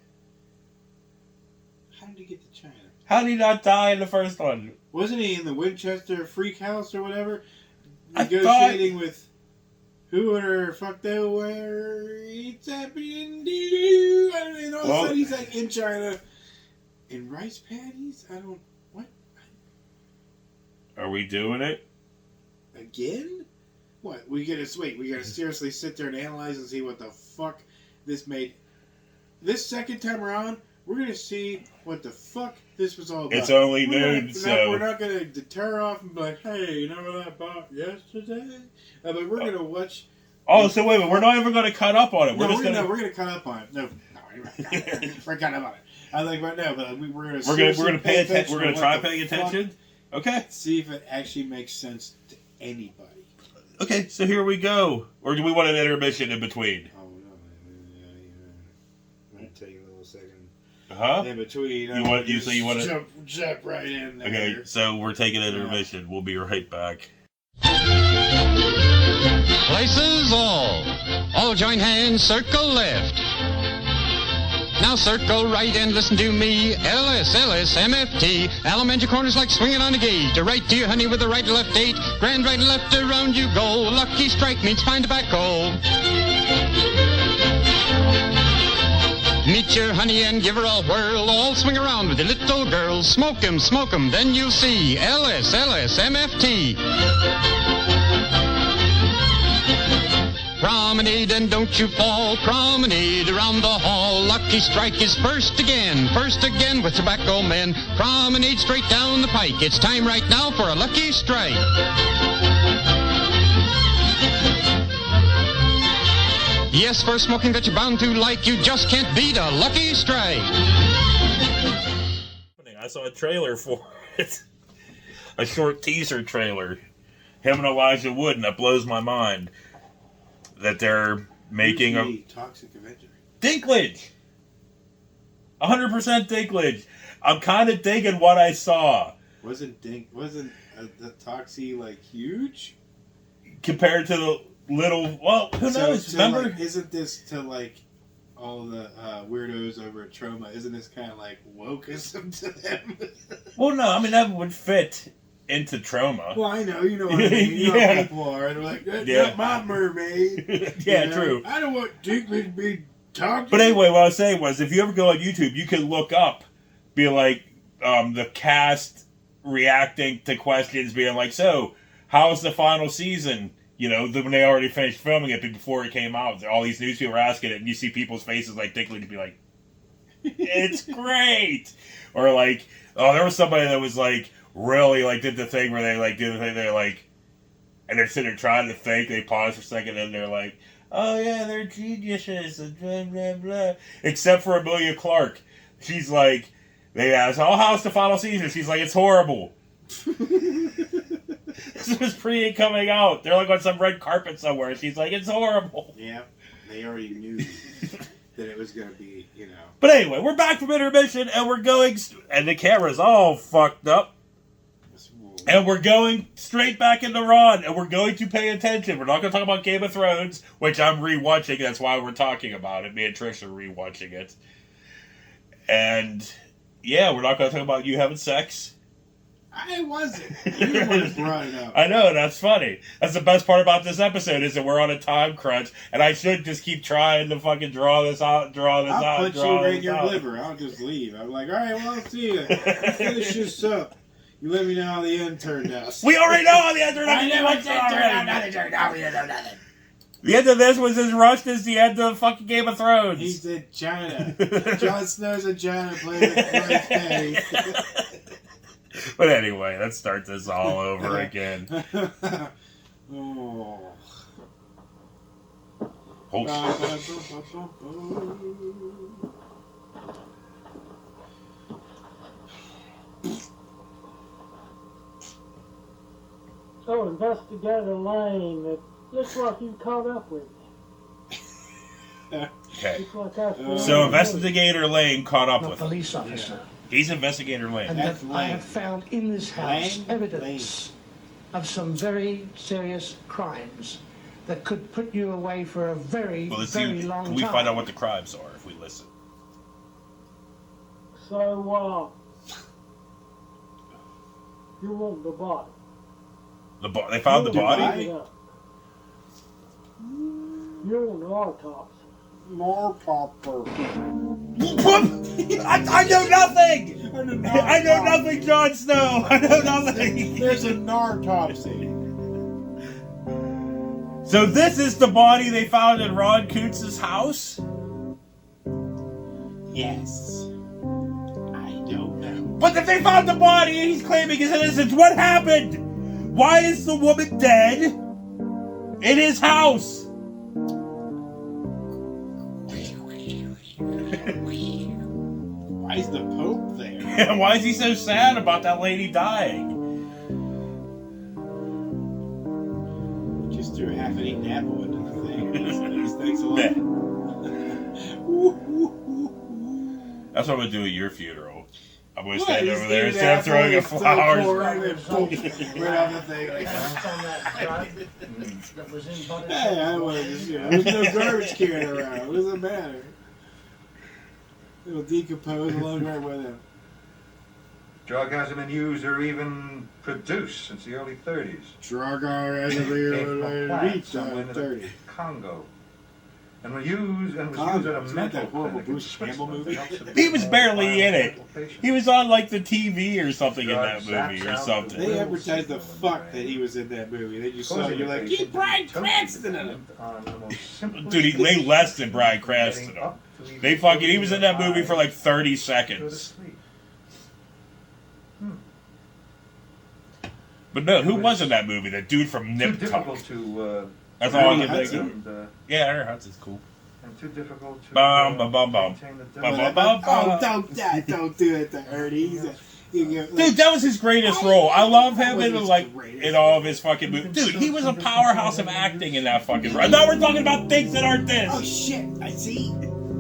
S4: How did he get to China?
S2: How did he not die in the first one?
S4: Wasn't he in the Winchester Freak House or whatever?
S2: I
S4: Negotiating with whoever fuck that where it's happening to you. I don't know. All of a sudden he's like in China. In rice paddies? I don't. What?
S2: Are we doing it?
S4: Again? What? We gotta seriously sit there and analyze and see what the fuck this made. This second time around, we're gonna see what the fuck this was all about.
S2: It's only
S4: We're
S2: noon,
S4: not-
S2: so
S4: we're not gonna deter off and be like, hey, you know what I bought yesterday? But we're gonna watch.
S2: Oh, so wait a minute, we're not even going to cut up on it. We're
S4: No,
S2: just going to...
S4: we're gonna cut up on it. No, we're gonna cut up on it. I like right now, but we're gonna
S2: pay attention. We're gonna try paying attention. Okay.
S4: See if it actually makes sense to anybody.
S2: Okay, so here we go. Or do we want an intermission in between?
S4: Oh no, might take a little second. In between.
S2: You want to
S4: jump right in there.
S2: Okay, so we're taking an intermission. We'll be right back.
S9: Places all join hands, circle left. Now circle right and listen to me. LS, MFT. Alimentary corners like swinging on a gate. To right to your honey with the right and left date. Grand right and left around you go. Lucky strike means fine tobacco. Meet your honey and give her a whirl. All swing around with your little girl. Smoke 'em, then you'll see. LS, MFT. Promenade and don't you fall. Promenade around the hall. Lucky strike is first again with tobacco men. Promenade straight down the pike. It's time right now for a lucky strike. Yes, for smoking that you're bound to like. You just can't beat a lucky strike.
S2: I saw a trailer for it. A short teaser trailer. Him and Elijah Wood, and that blows my mind. That they're making a
S4: Toxic Avenger.
S2: Dinklage. 100% Dinklage. I'm kind of digging what I saw.
S4: Wasn't the Toxie like huge
S2: compared to the little? Well, who knows? Remember?
S4: Like, isn't this to like all the weirdos over at Trauma? Isn't this kind of like wokeism to them?
S2: Well, no. I mean that would fit into Trauma.
S4: Well, I know. You know what I mean. You know how people are. They're like, that's not my mermaid.
S2: Yeah, you know? True.
S4: I don't want Dinklage to be talking.
S2: But anyway, what I was saying was, if you ever go on YouTube, you can look up, be like, the cast reacting to questions, being like, so, how's the final season? You know, when they already finished filming it before it came out. All these news people are asking it, and you see people's faces like Dinklage to be like, it's great! Or like, oh, there was somebody that was like, really like did the thing where they like did the thing, they're like, and they're sitting there trying to think, they pause for a second, and they're like, oh yeah, they're geniuses, and blah, blah, blah. Except for Emilia Clarke. She's like, they ask, oh, how's the final season? She's like, it's horrible. This was pre coming out. They're like on some red carpet somewhere. She's like, it's horrible.
S4: Yeah, they already knew that it was going to be, you know.
S2: But anyway, we're back from intermission, and we're going, and the camera's all fucked up. And we're going straight back into Ron, and we're going to pay attention. We're not going to talk about Game of Thrones, which I'm rewatching. That's why we're talking about it. Me and Trish are rewatching it. And, yeah, we're not going to talk about you having sex.
S4: I wasn't. You the one who brought it up.
S2: I know, that's funny. That's the best part about this episode, is that we're on a time crunch, and I should just keep trying to fucking draw this out.
S4: I'll put you right in your liver. I'll just leave. I'm like, all right, well, I'll see you. Let's finish this up. You let me know how the end turned out.
S2: We already know how the end turned out.
S4: I know how the end turned out. We don't know nothing.
S2: The end of this was as rushed as the end of fucking Game of Thrones.
S4: He's in China. Jon Snow's in China playing the Penny.
S2: But anyway, let's start this all over again.
S4: Oh.
S3: So, Investigator Lane, it looks like you caught up with me.
S2: Okay.
S3: Looks like
S2: So, Investigator Lane caught up
S5: I'm a
S2: with
S5: police officer.
S2: him. He's Investigator Lane.
S5: And that I have found in this house evidence of some very serious crimes that could put you away for a very, very long time.
S2: Can we find out what the crimes are if we listen?
S3: So, you want the body?
S2: They found the body?
S3: You want the autopsy?
S2: I know nothing! I know nothing, Jon Snow! I know nothing!
S4: There's a nartopsy.
S2: So this is the body they found in Ron Kuntz's house?
S4: Yes. I don't know.
S2: But if they found the body and he's claiming his innocence, what happened? Why is the woman dead in his house?
S4: Why is the Pope there?
S2: Why is he so sad about that lady dying?
S4: Just threw half an eaten apple into the thing. Thanks a lot.
S2: That's what I'm gonna do at your funeral. I'm gonna
S4: What,
S2: stand
S4: you
S2: over
S4: just
S2: there
S4: eat
S2: instead of
S4: apple
S2: throwing a
S4: and throw
S2: flowers.
S4: corn and boom, right on the thing. Like,
S5: That's on that drug that was in Butter.
S4: hey, I wanted to, there's no garbage can around. What does it matter? It'll decompose along right with him.
S6: Drug hasn't been used or even produced since the early 30s.
S4: Drug has
S6: Came from a plant
S4: reached
S6: somewhere in the
S4: 30.
S6: Congo. And was used at a
S4: Isn't that
S6: mental
S4: horrible
S6: clinic in
S4: Bruce Campbell
S6: Switzerland
S4: movie?
S6: that helps
S2: He was barely in it.
S6: patients.
S2: He was on like the TV or something in that movie or something.
S4: They advertised the fuck that he was in that movie. Then you saw it, you're like, keep Bryan Cranston in it.
S2: Dude, he way less than Bryan Cranston. They fucking, he was in that movie for like 30 seconds. But no, who was in that movie? The dude from
S6: Too
S2: Nip
S6: difficult
S2: Tuck.
S6: to
S2: That's all I
S4: Ernie
S2: can think of.
S6: and,
S2: Yeah, Ernie Hudson's cool.
S6: and too difficult to
S2: Bum, bum, bum, bum.
S6: maintain the
S2: Bum, bum,
S6: diligence.
S2: bum.
S4: Oh, don't do it to Ernie.
S2: Dude, that was his greatest role. I love him in like in all of his fucking movies. Dude, he was a powerhouse of acting in that fucking role. Now we're talking about things that aren't
S4: Oh
S2: this.
S4: shit! I see.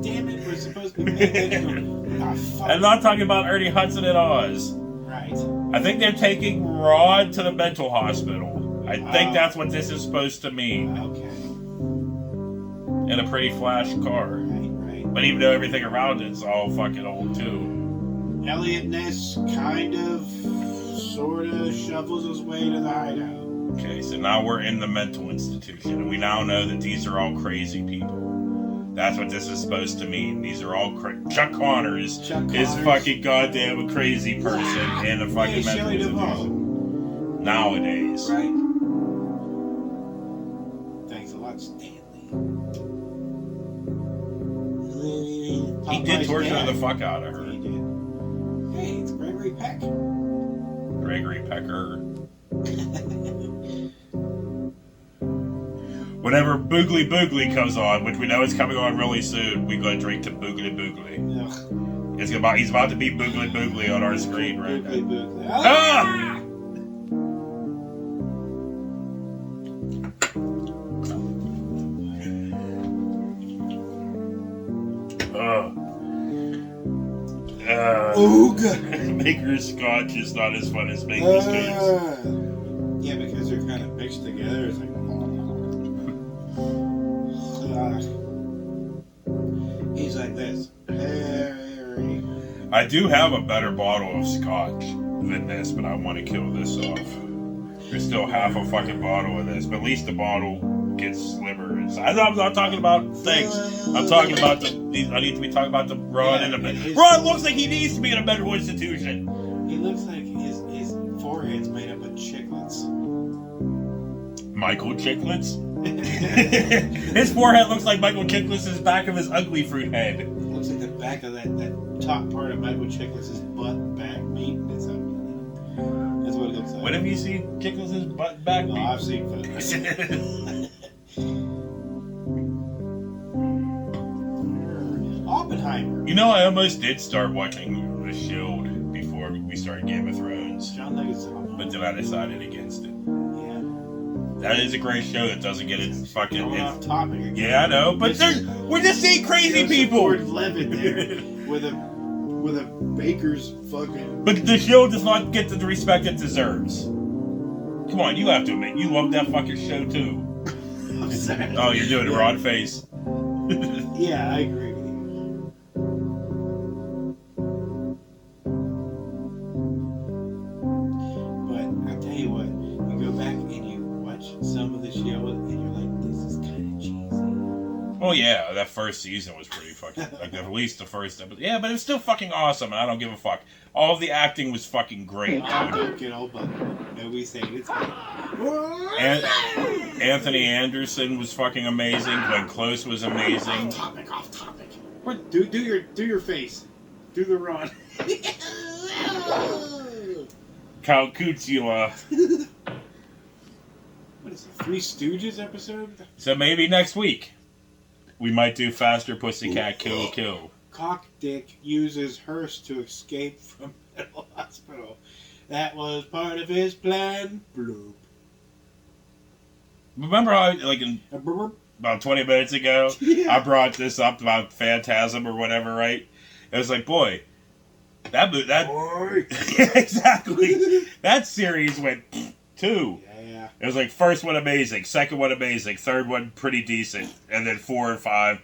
S4: Damn it! We're supposed to be paying attention. Ah, fuck.
S2: I'm not talking about Ernie Hudson in Oz.
S4: Right.
S2: I think they're taking Rod to the mental hospital. I think that's what this is supposed to mean.
S4: Okay.
S2: In a pretty flash car.
S4: Right.
S2: But even though everything around it's all fucking old too.
S4: Elliot Ness kind of, sort of shuffles his way to the hideout.
S2: Okay, so now we're in the mental institution, and we now know that these are all crazy people. That's what this is supposed to mean. These are all Chuck Connors is
S4: Connors.
S2: fucking goddamn a crazy person in a fucking
S4: Hey,
S2: mental
S4: Shelley
S2: institution. Nowadays.
S4: Right. Thanks a lot, Stanley.
S2: He did torture
S4: Popeye's
S2: the
S4: dad.
S2: fuck out of her.
S4: He did. Hey, it's Gregory Peck.
S2: Gregory Pecker. Whenever Boogly Boogly comes on, which we know is coming on really soon, we gotta drink to Boogly Boogly.
S4: Ugh.
S2: He's about to be Boogly Boogly on our screen right now.
S4: Boogly.
S2: Ah!
S4: Oog!
S2: Maker's Scotch is not as fun as Maker's Cakes.
S4: Yeah, because they're kind of mixed together. It's like. He's like this. Harry.
S2: I do have a better bottle of Scotch than this, but I want to kill this off. There's still half a fucking bottle of this, but at least the bottle gets slimmer inside. I'm not talking about things. I'm talking about I need to be talking about the Ron in a Ron looks like he needs to be in a mental institution.
S4: He looks like his forehead's made up of chiclets.
S2: Michael Chicklets? His forehead looks like Michael Chicklets' back of his ugly fruit head.
S4: It looks like the back of that top part of Michael Chiklis' butt back meat. That's what it looks like.
S2: When have you seen Chicklets' butt back
S4: Well,
S2: meat?
S4: I've seen photos. Oppenheimer.
S2: You know, I almost did start watching The Shield before we started Game of Thrones,
S4: John Legend's
S2: but then I decided against it.
S4: Yeah.
S2: That is a great show that doesn't get its fucking.
S4: Going off topic again.
S2: Yeah, I know, but we're just seeing crazy people.
S4: Ford Levitt there with a baker's fucking.
S2: But The Shield does not get the respect it deserves. Come on, you have to admit, you love that fucking show too.
S4: I'm sorry.
S2: Oh, you're doing a Ron face.
S4: Yeah, I agree with you. But I'll tell you what, you go back and you watch some of the show and you're like, this is kind of cheesy.
S2: Oh yeah, that first season was pretty fucking, like at least the first episode. Yeah, but it was still fucking awesome, and I don't give a fuck. All of the acting was fucking great.
S4: Good old buddy. Nobody's saying it's good.
S2: Anthony Anderson was fucking amazing. Glenn Close was amazing.
S4: Off topic. Do your face. Do the Ron.
S2: Count Cucula.
S4: What is it? Three Stooges episode?
S2: So maybe next week we might do Faster Pussycat Kill Kill.
S4: Cockdick uses hearse to escape from mental hospital. That was part of his plan. Bloop.
S2: Remember how, like, about 20 minutes ago,
S4: Yeah.
S2: I brought this up about Phantasm or whatever, right? It was like, boy, that yeah, exactly. That series went too.
S4: Yeah.
S2: It was like first one amazing, second one amazing, third one pretty decent, and then 4 and 5.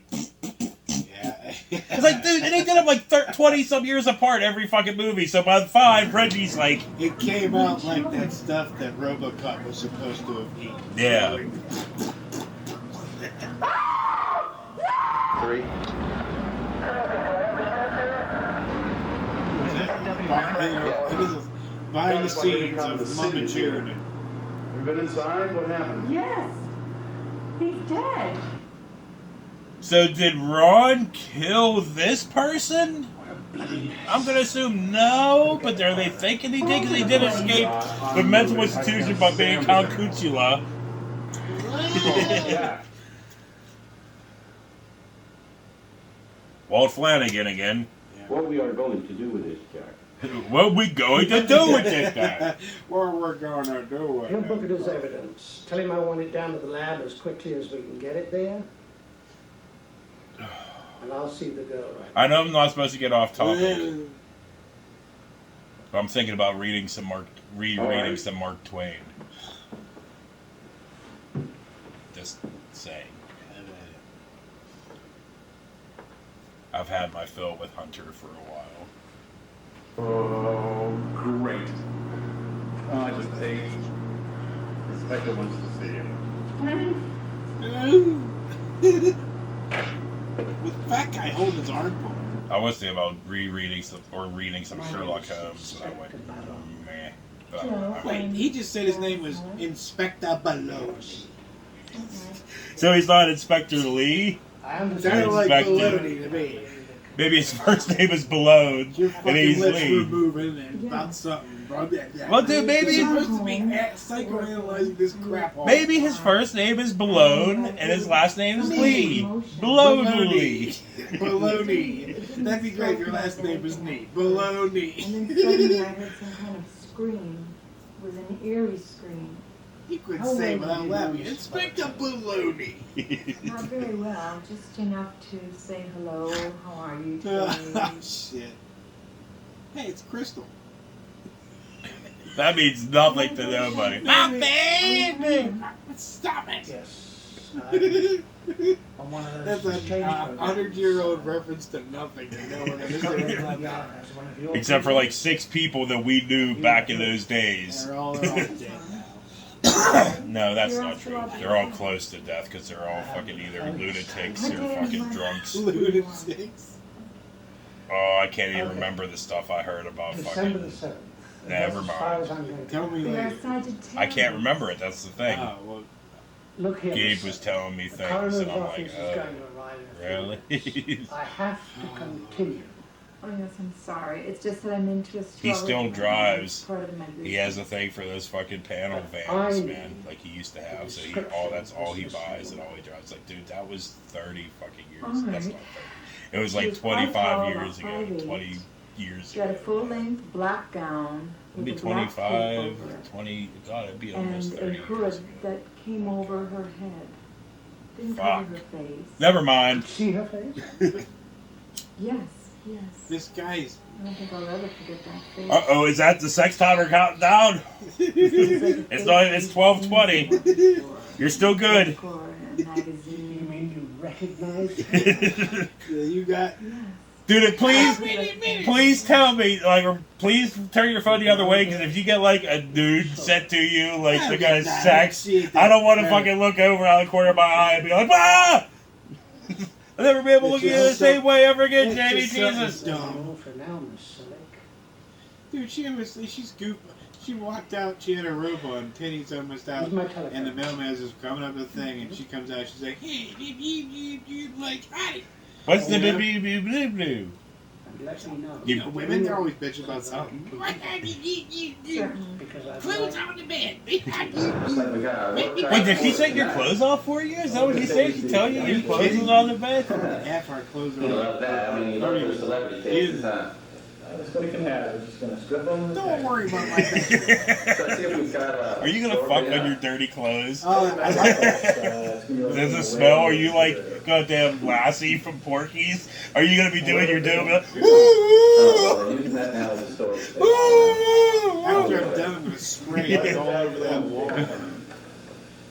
S4: Yeah.
S2: It's like, dude, and they did them like 20 some years apart every fucking movie. So by the 5, Reggie's like,
S4: It came out like that stuff that RoboCop was supposed to have eaten.
S2: yeah.
S7: 3.
S4: It is behind the scenes of Mama Jude.
S7: You've been inside? What happened?
S8: Yes. He's dead.
S2: So did Ron kill this person? I'm gonna assume no, but are they thinking he did? Because he did escape the mental institution by being Count Cuchula.
S7: Yeah.
S2: Walt Flanagan again.
S7: What we are going to do with this, Jack?
S2: What we going to do with this guy?
S4: What we're gonna do with
S5: He'll book
S4: it.
S5: it as evidence. Tell him I want it down to the lab as quickly as we can get it there. And I'll see the girl right.
S2: I know I'm not supposed to get off topic, but I'm thinking about reading some rereading some Mark Twain. Just saying. I've had my fill with Hunter for a while.
S7: Oh, great. I just ate. Inspector wants to see you.
S4: With that guy holding his arm pulled.
S2: I was thinking about reading some Sherlock Holmes, and I went, meh. But
S4: Wait, he just said his name was Inspector Baloney.
S2: so he's not Inspector Lee?
S5: I
S4: Sounded
S5: understand.
S4: like
S2: Inspector.
S4: Baloney to me.
S2: Maybe his first name is Balone,
S4: Your
S2: and
S4: fucking
S2: he's
S4: lips were
S2: Lee.
S4: moving and about something. Bro.
S2: Well, dude, maybe
S4: You're supposed to be psychoanalyzing this crap all
S2: maybe his first name is Balone, and his last name is Lee. Balone Lee.
S4: Baloney. That'd be great if your last name was Neat. Baloney.
S8: And then suddenly I heard some kind of scream. It was an eerie scream.
S4: You could say without laughing, Inspector Baloney.
S8: Not very well, just enough to say hello, how are you
S4: Oh,
S8: today?
S4: shit. Hey, it's Crystal.
S2: That means nothing to nobody. My baby!
S4: Stop it!
S5: Yes. On one of
S4: That's
S5: those
S4: a
S5: exchange programs.
S4: 100-year-old reference to nothing. And no one understands.
S5: As one of your
S2: Except for
S5: people.
S2: like 6 people that we knew back in those days.
S4: They're all dead now.
S2: No, that's not true. They're all close to death because they're all fucking either lunatics or fucking drunks.
S4: Lunatics.
S2: Oh, I can't even remember the stuff I heard about
S5: December the
S2: fucking.
S5: 7th.
S2: Never
S5: As far
S2: mind.
S5: as I'm going to
S4: Tell me
S8: We are
S4: later.
S8: Sagittarius.
S2: I can't remember it. That's the thing.
S4: Oh, well,
S5: Look here.
S2: Gabe was telling me
S5: The
S2: things,
S5: coroner's
S2: and I'm
S5: office
S2: like,
S5: is
S2: oh,
S5: going to arrive in a few
S2: really?
S5: minutes. I have to continue.
S8: Oh yes, I'm sorry. It's just that I'm into astrology.
S2: He still drives.
S8: Part of my business.
S2: He has a thing for those fucking panel vans, man, like he used to have. So that's all he buys and all he drives. Like, dude, that was 30 fucking years.
S8: All
S2: That's
S8: right.
S2: not 30. It was like
S8: She was quite
S2: 25
S8: tall,
S2: years
S8: about
S2: ago.
S8: 5'8".
S2: 20 years
S8: She had a
S2: ago.
S8: full-length black gown with
S2: It'd be
S8: a black cape
S2: 25,
S8: over it,
S2: 20. God, it'd be
S8: and
S2: almost
S8: a
S2: 30 years
S8: hood
S2: ago.
S8: that came over her head. Didn't
S2: Fuck.
S8: cover her face.
S2: Never mind.
S5: See her face?
S8: Yes, yes.
S4: this guy's.
S8: I don't think I'll ever forget that face.
S2: Uh-oh, is that the sex timer counting down? It's not. It's 12:20. You're still good.
S5: You mean you recognize her?
S4: You got.
S2: Dude, please tell me, like, or please turn your phone the other way, because if you get, like, a nude sent to you, like, some kind of sex, I don't want to fucking look over out of the corner of my eye and be like, ah! I'll never be able to look at you the same way ever again, Jamie,
S4: It's just
S2: Jesus.
S4: something
S5: No, for now, Miss Silic.
S4: Dude, she's goofy. She walked out, she had her robe on, titties almost out,
S5: Here's my telephone.
S4: and the mailman is coming up the thing, and she comes out, she's like, hey, you like, hi.
S2: What's the
S4: Yeah.
S2: blue?
S4: You know, women, they're always bitching about something.
S5: Clothes on the bed.
S7: Just like the guy.
S2: Wait, did she take your clothes off for you? Is that what he said? She tell you your clothes was on the bed?
S4: Half our clothes
S7: You
S4: are
S7: love that. I mean, you love your celebrity tastes, huh? That's what he can have. We're just gonna strip them.
S4: Don't worry about my thing.
S7: So let's see if we've got.
S2: Are you gonna fuck on your dirty clothes?
S4: Oh, I like that.
S2: Does it smell? Are you like goddamn Lassie from Porky's? Are you gonna be doing your doing like,
S7: Oh, using that now as a store.
S4: After I'm done, I'm gonna spray it all over that wall.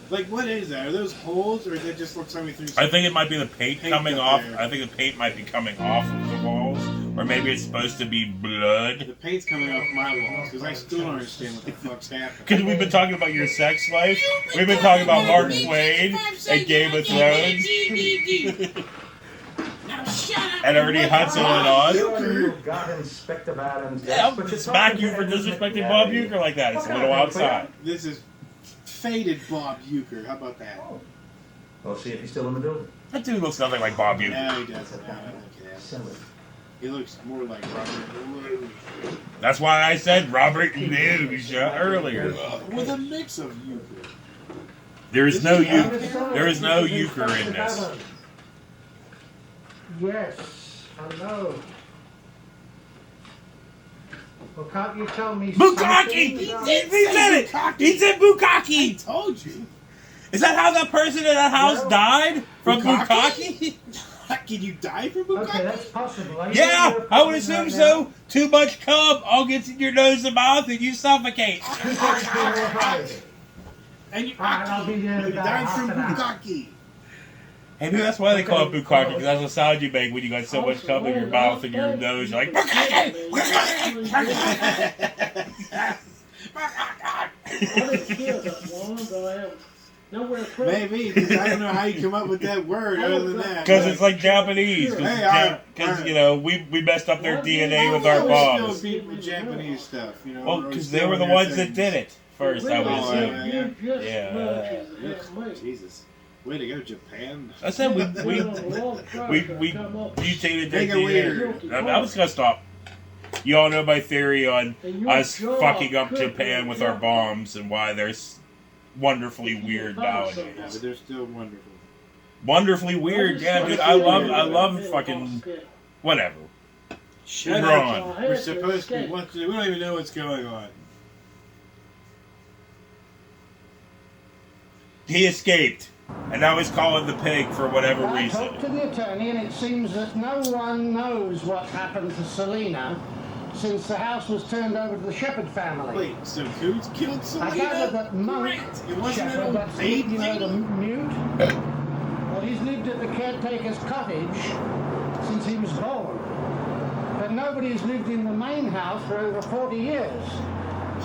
S4: Like, what is that? Are those holes, or is it just looks like we threw some
S2: I think it might be the paint coming
S4: up
S2: off.
S4: there?
S2: I think the paint might be coming off of the walls, or maybe it's supposed to be blood.
S4: The paint's coming off my walls, because I still don't understand what the fuck's happening.
S2: Because we've been talking about your sex life. We've been talking about Mark Twain and Game of Thrones. And Ernie Hudson went on.
S7: Got Inspector Adams.
S2: Yeah, I'll smack you for disrespecting Bob Uecker like that. It's a little outside.
S4: This is faded Bob Uecker. How about that?
S7: We'll see if he's still in the building.
S2: That dude looks nothing like Bob Uecker.
S4: No, he doesn't. I don't like that. He looks more like Robert Rouge.
S2: That's why I said Robert Rouge earlier.
S4: With a mix of Uecker.
S2: There is no Uecker. There is no Uecker in this.
S5: Yes, I know. Well, can't you tell me
S2: Bukkake! He said it! He said Bukkake!
S4: I told you.
S2: Is that how that person in that house died? From Bukkake?
S4: Can you die from Bukkake?
S5: Okay, that's possible.
S2: Yeah, I would assume so. Too much cum all gets in your nose and mouth and you suffocate.
S4: And you
S5: I'll be there in about
S4: died
S5: half
S4: from
S5: an hour.
S4: Bukkake.
S2: Maybe that's why they call it Bukkake, because that's the sound you make when you got so much cum in your mouth and your nose. You're like, Bukkake!
S4: Maybe, because I don't know how you come up with that word other than that.
S2: Because it's like Japanese. Because, you know, we messed up their DNA with our bombs.
S4: Still beat with Japanese stuff, you know.
S2: Well, because they were the ones that did it first, I would assume.
S4: Yeah. Jesus. Way to go, Japan.
S2: I said we mutated their DNA. I was gonna stop. You all know my theory on us fucking up Japan with our bombs and why they're wonderfully weird nowadays.
S4: Yeah, but they're still wonderful.
S2: Wonderfully weird, yeah, dude. I love fucking whatever.
S4: Shut
S2: up.
S4: We're supposed to be. We don't even know what's going on.
S2: He escaped. And now he's calling the pig for whatever
S5: I
S2: reason.
S5: talked to the attorney, and it seems that no one knows what happened to Selena since the house was turned over to the Shepherd family.
S4: Wait, so Coots killed Selena?
S5: I gather that Monk
S4: It wasn't
S5: Shepherd,
S4: an
S5: that's
S4: old
S5: the,
S4: babe
S5: you know, the
S4: thing?
S5: mute. Well, he's lived at the caretaker's cottage since he was born. But nobody's lived in the main house for over 40 years.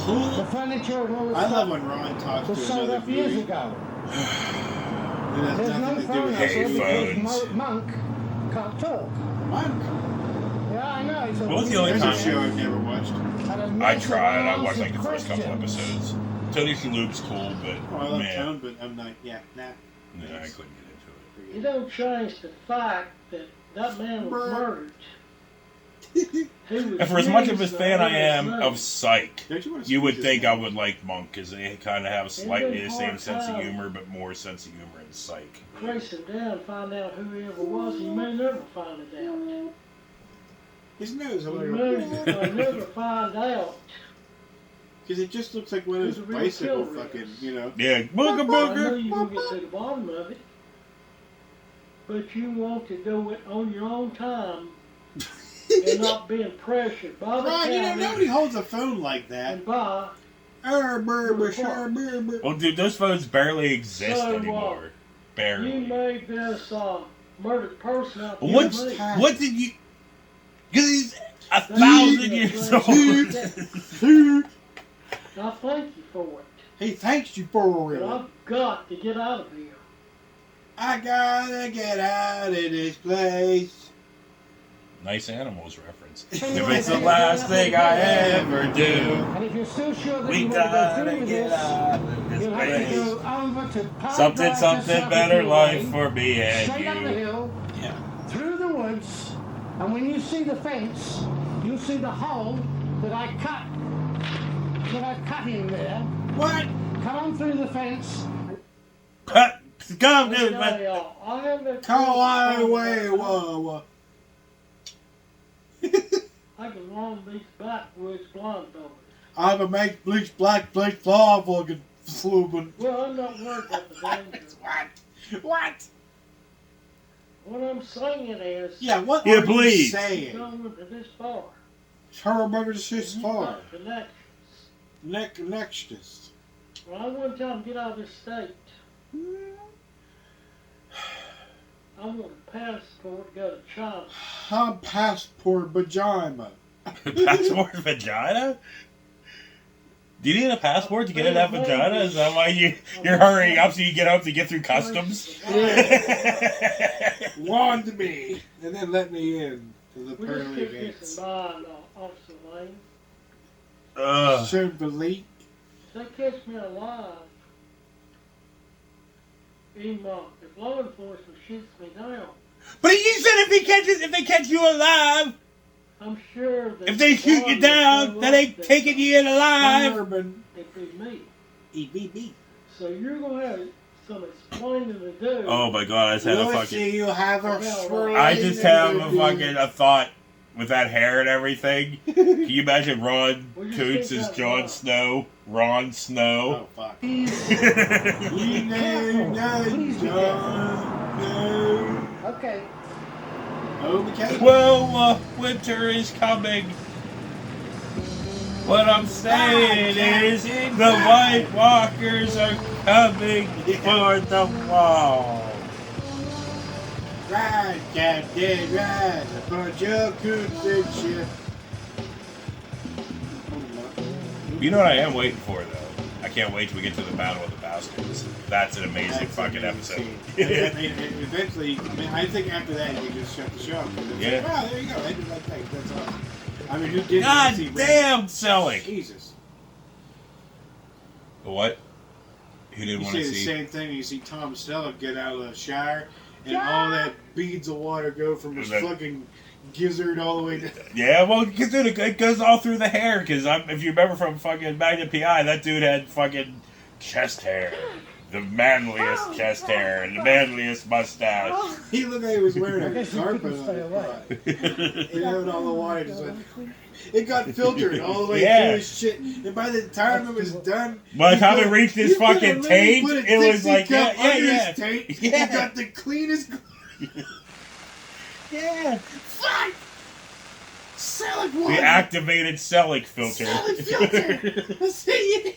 S5: The furniture and all the
S4: I love
S5: stuff
S4: when Ron talks to
S5: was sold
S4: another
S5: off years
S4: movie.
S5: ago.
S4: It has
S5: There's no
S4: nothing to do
S5: phone
S4: with
S2: Hey,
S5: because
S2: phones.
S5: Monk can't talk.
S4: Monk.
S5: Yeah, I know. He's a
S2: What was the only
S4: There's a
S2: time-
S4: show I've never watched.
S2: I tried. I watched like the first couple episodes. Tony Shalhoub's cool, but
S4: Oh, I love
S2: man,
S4: Tone, but I'm not. Yeah, nah.
S2: no, I couldn't get into
S3: You don't change the fact that that man was murdered.
S2: it. And for as much of a fan I am of Psych,
S4: Don't you want to
S2: you would
S4: squeeze
S2: think
S4: this
S2: I would like Monk because they kind of have slightly the same sense of humor, but more sense of humor in Psych.
S3: Trace him down, find out who he ever was, and you may never find it out.
S4: His nose,
S3: You
S4: I'm
S3: may
S4: like,
S3: never find out.
S4: because it just looks like one of those
S3: Who's the real
S4: bicycle
S3: killer
S4: fucking,
S3: is.
S4: you know.
S2: Yeah,
S3: I know
S2: booger.
S3: you're going to get to the bottom of it, but you want to do it on your own time and not being pressured by the
S4: Ron, you know,
S3: county
S4: nobody holds a phone like that.
S3: and by.
S2: Well, dude, those phones barely exist
S3: So,
S2: anymore.
S3: You
S2: Barely.
S3: made this murdered person out
S2: What?
S3: to me.
S2: What did you? Because he's 1,000 years old.
S3: I thank you for it.
S4: He thanks you for
S3: But
S4: it.
S3: I've got to get out of here.
S4: I gotta get out of this place.
S2: Nice Animals reference. If it's the last thing I ever do,
S5: And if you're still sure that
S2: we
S5: you want to go
S2: gotta
S5: through with
S2: get
S5: this,
S2: out of this
S5: you'll have to
S2: place.
S5: go over to Park
S2: Something,
S5: Drive
S2: something
S5: to
S2: better
S5: Southampton
S2: life
S5: Lane,
S2: for me
S5: straight up the
S2: and you.
S5: hill,
S4: Yeah.
S5: through the woods, And when you see the fence, you'll see the hole that I cut in there.
S4: What?
S5: Come on through the fence.
S2: Come, dude.
S3: Hey, y'all, I have that
S4: Come on, wait, whoa.
S3: I can run these backwoods blindfolded.
S4: I'm a make bleach black flaw fucking slooping.
S3: Well, I'm not worried about the danger.
S4: What?
S3: What I'm saying is,
S4: Yeah, what
S2: Yeah,
S4: are
S2: please.
S4: you saying?
S3: going to this far.
S4: Her this
S3: You
S4: far.
S3: got connections.
S4: Nextest.
S3: Well, I want to tell them get out of this state. I want a passport to go to China.
S4: I'm passport vagina.
S2: Passport vagina? Do you need a passport to get in that vagina? Is that why you're hurrying up so you get up to get through customs?
S4: Wand me, and then let me in to the
S3: We just
S4: pearly
S3: took this
S4: gates.
S3: in mind, Officer Lane.
S4: Shouldn't believe.
S3: If they catch me alive, even if law enforcement shoots me down,
S2: But you said if they catch you alive,
S3: I'm sure that
S2: if they shoot you down, that ain't taking you in alive.
S4: Urban.
S3: it'd be me.
S4: EBB.
S3: So you're gonna have some explaining to do.
S2: Oh my god, I just had a
S4: We'll
S2: fucking.
S4: see you have a
S2: I just have a thought with that hair and everything. Can you imagine Ron
S3: Well, you
S2: Coots
S3: think
S2: as
S3: that
S2: Jon
S3: wrong.
S2: Snow? Ron Snow.
S4: Oh fuck.
S5: Please,
S4: We know
S5: Please be
S4: no.
S5: okay.
S4: Okay.
S2: Well, winter is coming. What I'm saying is the White Walkers are coming for the wall.
S4: Right, Captain, right. A bunch of coots and shit.
S2: You know what I am waiting for, though? I can't wait till we get to the Battle of the Bastards. That's an amazing fucking episode.
S4: Eventually, I think after that you can just shut the show.
S2: Yeah.
S4: Like, oh, there you go. Ended like that. That's all. I mean, who didn't
S2: God
S4: see
S2: damn, Selig!
S4: Jesus.
S2: What? Who didn't
S4: You
S2: want
S4: see
S2: to
S4: the
S2: see?
S4: same thing. You see Tom Selleck get out of the shower, and all that beads of water go from his
S2: That-
S4: fucking gizzard all the way down.
S2: Yeah, well, because it goes all through the hair. Because if you remember from fucking Magnum PI, that dude had fucking chest hair, the manliest chest hair, and the manliest mustache.
S4: He looked like he was wearing
S5: I
S4: a
S5: guess you
S4: carpet
S5: couldn't
S4: on
S5: stay
S4: his
S5: away.
S4: butt. And having all the water just went. It got filtered all the way
S2: Yeah.
S4: through his shit, and by the time it was done,
S2: By the
S4: he
S2: time
S4: put-
S2: it reached his
S4: he put
S2: fucking
S4: a
S2: taint,
S4: put a
S2: it was
S4: Dixie
S2: like,
S4: cup
S2: yeah,
S4: under
S2: yeah,
S4: his taint.
S2: yeah.
S4: He got the cleanest.
S2: Yeah.
S4: Fuck! Selleck
S2: The
S4: water!
S2: activated Selig filter.
S4: Selleck filter! See,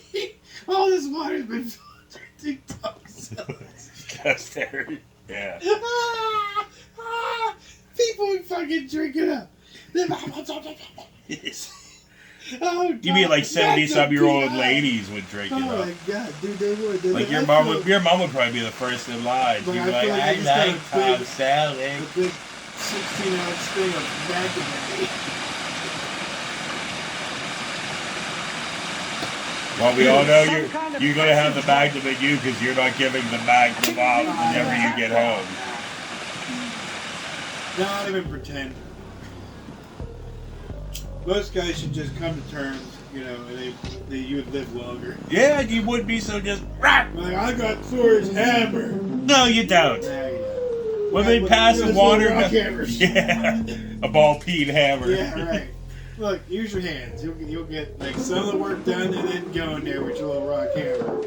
S4: all this water's been filtered through Tom Selleck's.
S2: Chest hair. Yeah.
S4: People would fucking drink it up. Oh,
S2: You mean like
S4: God,
S2: 70-some-year-old
S4: that's a
S2: ladies would drink
S4: Oh
S2: it
S4: my
S2: up?
S4: god, dude, they would.
S2: Like your mom would probably be the first in line.
S4: But
S2: She'd
S4: I
S2: be like,
S4: feel like
S2: I
S4: I just got
S2: like
S4: a
S2: Tom
S4: big-
S2: Selleck.
S4: A big 16-ounce thing of Magnum.
S2: Well, we all know you're going to have the Magnum in you because you're not giving the Magnum off whenever you get home.
S4: Not even pretend. Most guys should just come to terms, you know, and you would live longer.
S2: Yeah, you would be so just...
S4: Like, I got Thor's hammer.
S2: No, you don't.
S4: Nah, yeah.
S2: When they pass a
S4: Those
S2: water...
S4: little rock hammers.
S2: Yeah, a ball-peen hammer.
S4: Yeah, right. Look, use your hands. You'll get like some of the work done, and then go in there with your little rock hammer.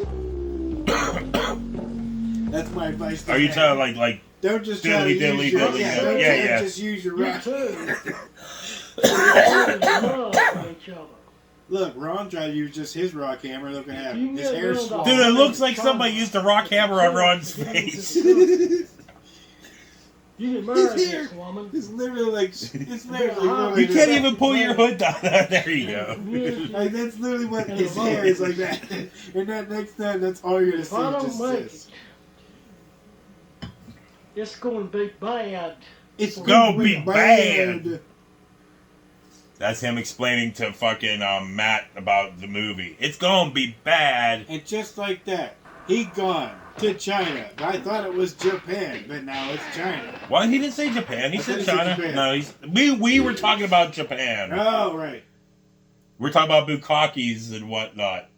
S4: That's my advice. To
S2: Are you
S4: men.
S2: talking like
S4: Don't just try to
S2: diddly, diddly,
S4: use your
S2: diddly,
S4: yeah.
S2: diddly.
S4: Don't
S2: Yeah,
S4: try to
S2: yeah.
S4: just use your
S3: You
S4: rock.
S3: too. Love each other.
S4: Look, Ron tried to use just his rock hammer. Look at
S3: You
S4: him.
S3: can
S4: His
S3: get
S4: hair
S3: rid of
S4: swollen.
S2: Dude, it looks like somebody used a rock hammer on Ron's face.
S3: You can marry
S4: His hair
S3: this woman.
S4: It's literally like it's literally.
S2: You can't even pull your hood down. There you go.
S4: Like that's literally what his hair is like that. And that next time, that's all you're gonna
S3: If
S4: see.
S3: I don't
S4: Just
S3: make
S4: this.
S3: it, it's going to be bad.
S4: It's
S2: Gonna be bad. That's him explaining to fucking Matt about the movie. It's gonna be bad.
S4: And just like that, He gone to China. I thought it was Japan, but now it's China.
S2: Well, he didn't say Japan. He said China.
S4: Japan.
S2: No, we were talking about Japan.
S4: Oh, right.
S2: We're talking about bukkakis and whatnot.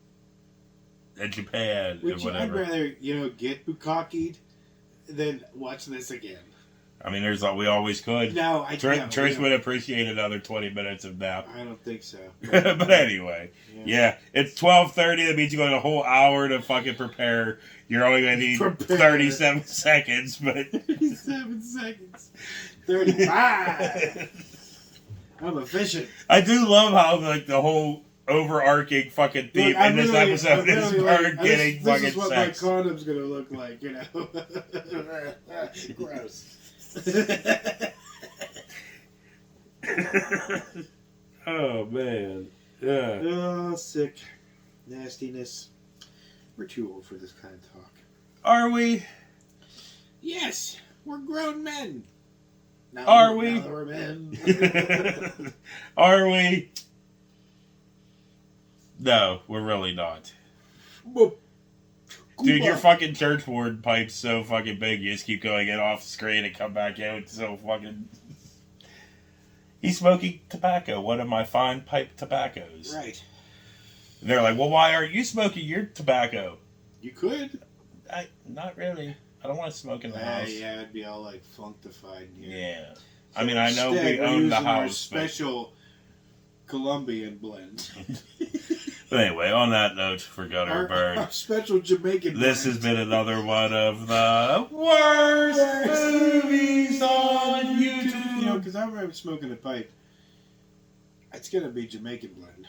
S2: And Japan and whatever.
S4: I'd rather, get bukkakied than watch this again.
S2: I mean, we always could.
S4: No,
S2: Trish would appreciate another 20 minutes of nap.
S4: I don't think so.
S2: But anyway, yeah, it's 12:30. That means you got a whole hour to fucking prepare. You're only going to need 37 seconds, but
S4: 37 seconds. 35. I'm efficient.
S2: I do love how the whole overarching fucking theme in this episode is Bird getting fucking
S4: This is what
S2: sex.
S4: my condom's gonna look like, Gross.
S2: Oh man, yeah.
S4: Oh, sick, nastiness. We're too old for this kind of talk.
S2: Are we?
S4: Yes, we're grown men.
S2: Are we?
S4: Now we're men.
S2: Are we? No, we're really not. Dude, your fucking church board pipe's so fucking big, you just keep going in off screen and come back out. So fucking. He's smoking tobacco, one of my fine pipe tobaccos.
S4: Right.
S2: And they're like, well, why aren't you smoking your tobacco?
S4: You could.
S2: Not really. I don't want to smoke in the house.
S4: Yeah, it'd be all like functified in here.
S2: Yeah. I mean, I know
S4: Instead,
S2: we
S4: we're
S2: own the
S4: using our
S2: house.
S4: special Colombian blend.
S2: But anyway, on that note, for Gutter Bird,
S4: our special Jamaican
S2: this
S4: blend.
S2: has been another one of the worst movies on YouTube.
S4: Because I'm already smoking a pipe. It's going to be Jamaican blend.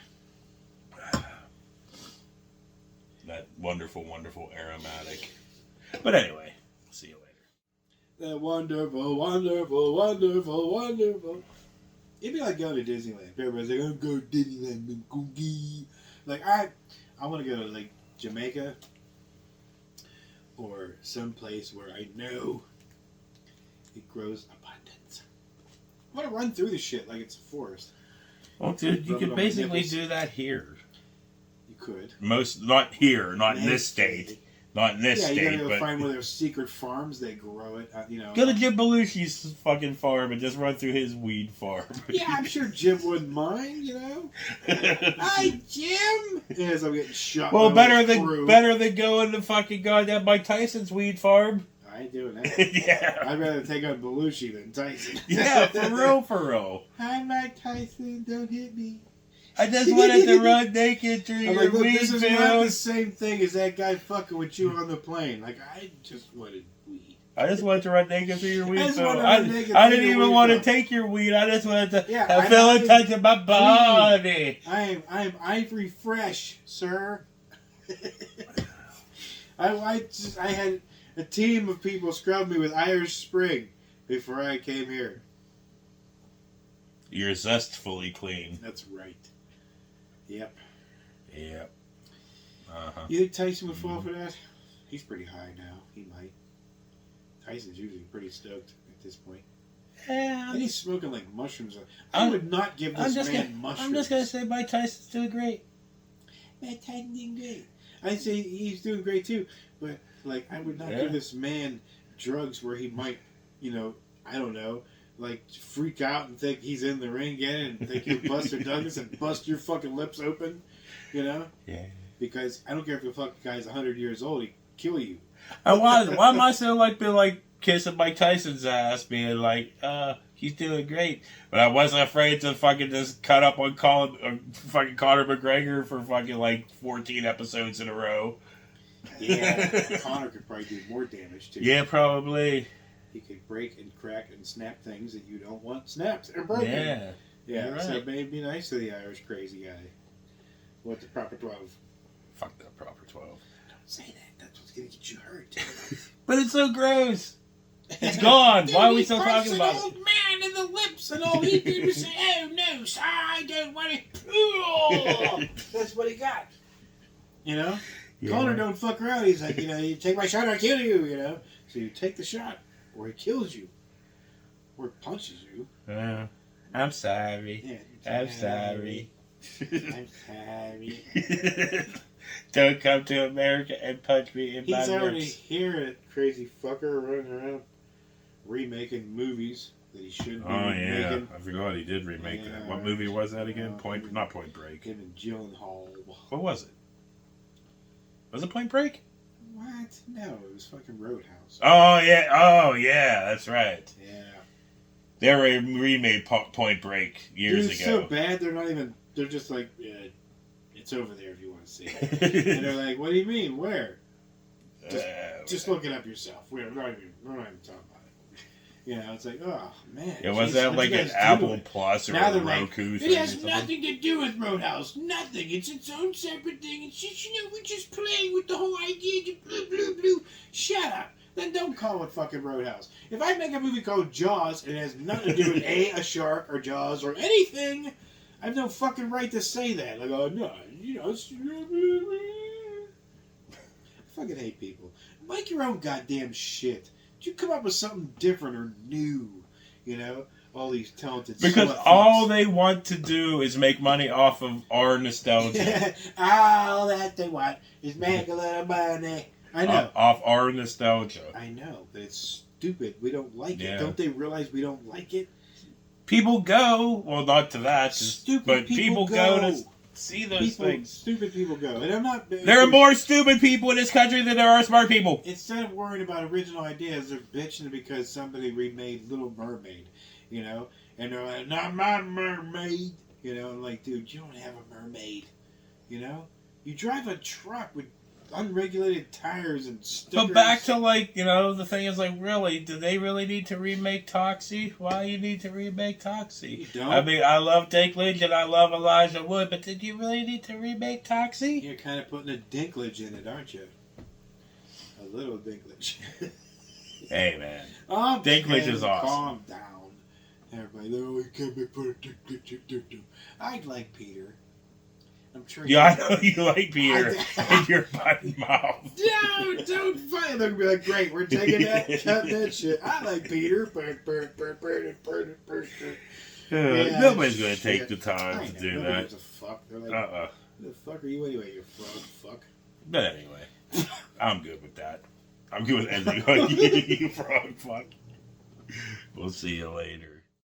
S2: That wonderful, wonderful aromatic. But anyway, see you later.
S4: That wonderful, wonderful, wonderful, wonderful. It'd be like going to Disneyland. Everybody's like, I'm going to Disneyland. Like, I want to go to, like, Jamaica or some place where I know it grows abundance. I want to run through the shit like it's a forest.
S2: Well, dude, you
S4: Rub it
S2: could
S4: on my
S2: basically
S4: nipples.
S2: do that here.
S4: You could.
S2: Not here, not in this state. Not in this
S4: Yeah,
S2: state,
S4: you gotta go
S2: but
S4: find where there's secret farms. They grow it.
S2: go to Jim Belushi's fucking farm and just run through his weed farm.
S4: Yeah, I'm sure Jim wouldn't mind. Hi, Jim. As I'm getting shot.
S2: Well,
S4: by
S2: better
S4: my crew.
S2: than going to fucking goddamn Mike Tyson's weed farm.
S4: I ain't doing that.
S2: Yeah.
S4: I'd rather take on Belushi than Tyson.
S2: Yeah, for real.
S4: Hi, Mike Tyson. Don't hit me.
S2: I just wanted to run naked through
S4: I'm
S2: your
S4: like, look,
S2: weed
S4: this is not the
S2: field.
S4: same thing as that guy fucking with you on the plane. Like, I just wanted weed.
S2: I just wanted to run naked through your weed
S4: just
S2: field.
S4: wanted to run naked
S2: I
S4: through
S2: didn't
S4: your
S2: even
S4: weed
S2: want to
S4: field.
S2: take your weed. I just wanted to
S4: Yeah,
S2: feel a touch of my body.
S4: I am Ivory Fresh, sir. I had a team of people scrub me with Irish Spring before I came here.
S2: You're zestfully clean.
S4: That's right. Yep.
S2: Yep. Uh-huh.
S4: You think Tyson would fall for that? He's pretty high now. He might. Tyson's usually pretty stoked at this point.
S2: Yeah,
S4: And he's smoking like mushrooms. I would not give this man mushrooms.
S2: I'm just gonna say Mike Tyson's doing great.
S4: Mike Tyson's doing great. I'd say he's doing great too, but like I would not give this man drugs where he might, I don't know, like freak out and think he's in the ring again and think you're Buster Douglas and bust your fucking lips open, Yeah. Because I don't care if the fucking guy's 100 years old, he'd kill you.
S2: Why am I so kissing Mike Tyson's ass, being like, he's doing great. But I wasn't afraid to fucking just cut up on fucking Conor McGregor for fucking 14 episodes in a row.
S4: Yeah, Conor could probably do more damage too.
S2: Yeah, probably.
S4: He could break and crack and snap things that you don't want snapped or broken.
S2: Yeah.
S4: Yeah,
S2: You're
S4: so
S2: right.
S4: maybe be nice to the Irish crazy guy. What the proper 12?
S2: Fuck that proper 12.
S4: Don't say that. That's what's gonna get you hurt.
S2: But it's so gross. It's gone. Why are we still talking about
S4: an old
S2: it?
S4: man in the lips, and all he did was say, "Oh no, sir, I don't want it." That's what he got.
S2: Yeah.
S4: Conor don't fuck around. He's like, you take my shot, I kill you. So you take the shot, or he kills you, or punches you.
S2: Yeah. I'm sorry.
S4: Yeah,
S2: I'm sorry.
S4: I'm sorry.
S2: Don't come to America and punch me in my
S4: He's already
S2: ribs.
S4: here, that crazy fucker running around remaking movies that he shouldn't be remaking.
S2: I forgot he did remake
S4: Yeah,
S2: that. What movie was that again?
S4: Point
S2: Not Point Break.
S4: Him and Gyllenhaal.
S2: What was it? Was it Point Break?
S4: What? No, it was fucking Roadhouse.
S2: Oh yeah, that's right.
S4: Yeah.
S2: They remade Point Break years
S4: Dude, it's
S2: ago.
S4: so bad they're not even. They're just like, yeah, it's over there if you want to see it. And they're like, what do you mean? Where? Just look it up yourself. We're not even talking about it. You know, it's like, oh man.
S2: Yeah, was
S4: jeez,
S2: that
S4: what
S2: like
S4: you
S2: an
S4: guys
S2: Apple
S4: doing?
S2: Plus or
S4: Now
S2: a
S4: they're
S2: Roku
S4: like,
S2: thing?
S4: it has
S2: or something?
S4: nothing to do with Roadhouse. Nothing. It's its own separate thing. It's just, we're just playing with the whole idea. To blue, blue, blue. Shut up. Then don't call it fucking Roadhouse. If I make a movie called Jaws and it has nothing to do with a shark or Jaws or anything, I have no fucking right to say that. Like, oh no, it's. I fucking hate people. Make your own goddamn shit. You come up with something different or new. You know, all these talented.
S2: Because
S4: slut
S2: all
S4: fucks.
S2: they want to do is make money off of our nostalgia.
S4: All that they want is make a little money. I know.
S2: Off our nostalgia.
S4: I know, but it's stupid. We don't like
S2: Yeah.
S4: it. Don't they realize we don't like it?
S2: People go, well, not to that,
S4: Stupid
S2: but
S4: people
S2: go
S4: go.
S2: to see those things.
S4: Stupid people go. And I'm not.
S2: There are more stupid people in this country than there are smart people.
S4: Instead of worrying about original ideas, they're bitching because somebody remade Little Mermaid, you know? And they're like, not my mermaid. You know, and like, dude, you don't have a mermaid. You know? You drive a truck with unregulated tires and stickers.
S2: But back to, like, you know, the thing is, like, really, do they really need to remake Toxie? Why you need to remake Toxie?
S4: You don't?
S2: I mean, I love Dinklage and I love Elijah Wood, but did you really need to remake Toxie?
S4: You're kind of putting a dinklage in it, aren't you? A little dinklage.
S2: Hey, man.
S4: Oh,
S2: Dinklage is awesome.
S4: Calm down. Everybody, oh, you can't make fun of Dinklage. I like Peter. I'm sure.
S2: Yeah, I know you like Peter in your button mouth.
S4: No, don't fight. They're gonna be like, great, we're taking that, cut that shit. I like Peter. Yeah,
S2: Nobody's going to take
S4: shit.
S2: the time
S4: I
S2: to
S4: know,
S2: do
S4: nobody
S2: that.
S4: gives a fuck. They're like, who the fuck are you anyway, you frog fuck?
S2: But anyway, I'm good with that. I'm good with ending on you, you frog fuck. We'll see you later.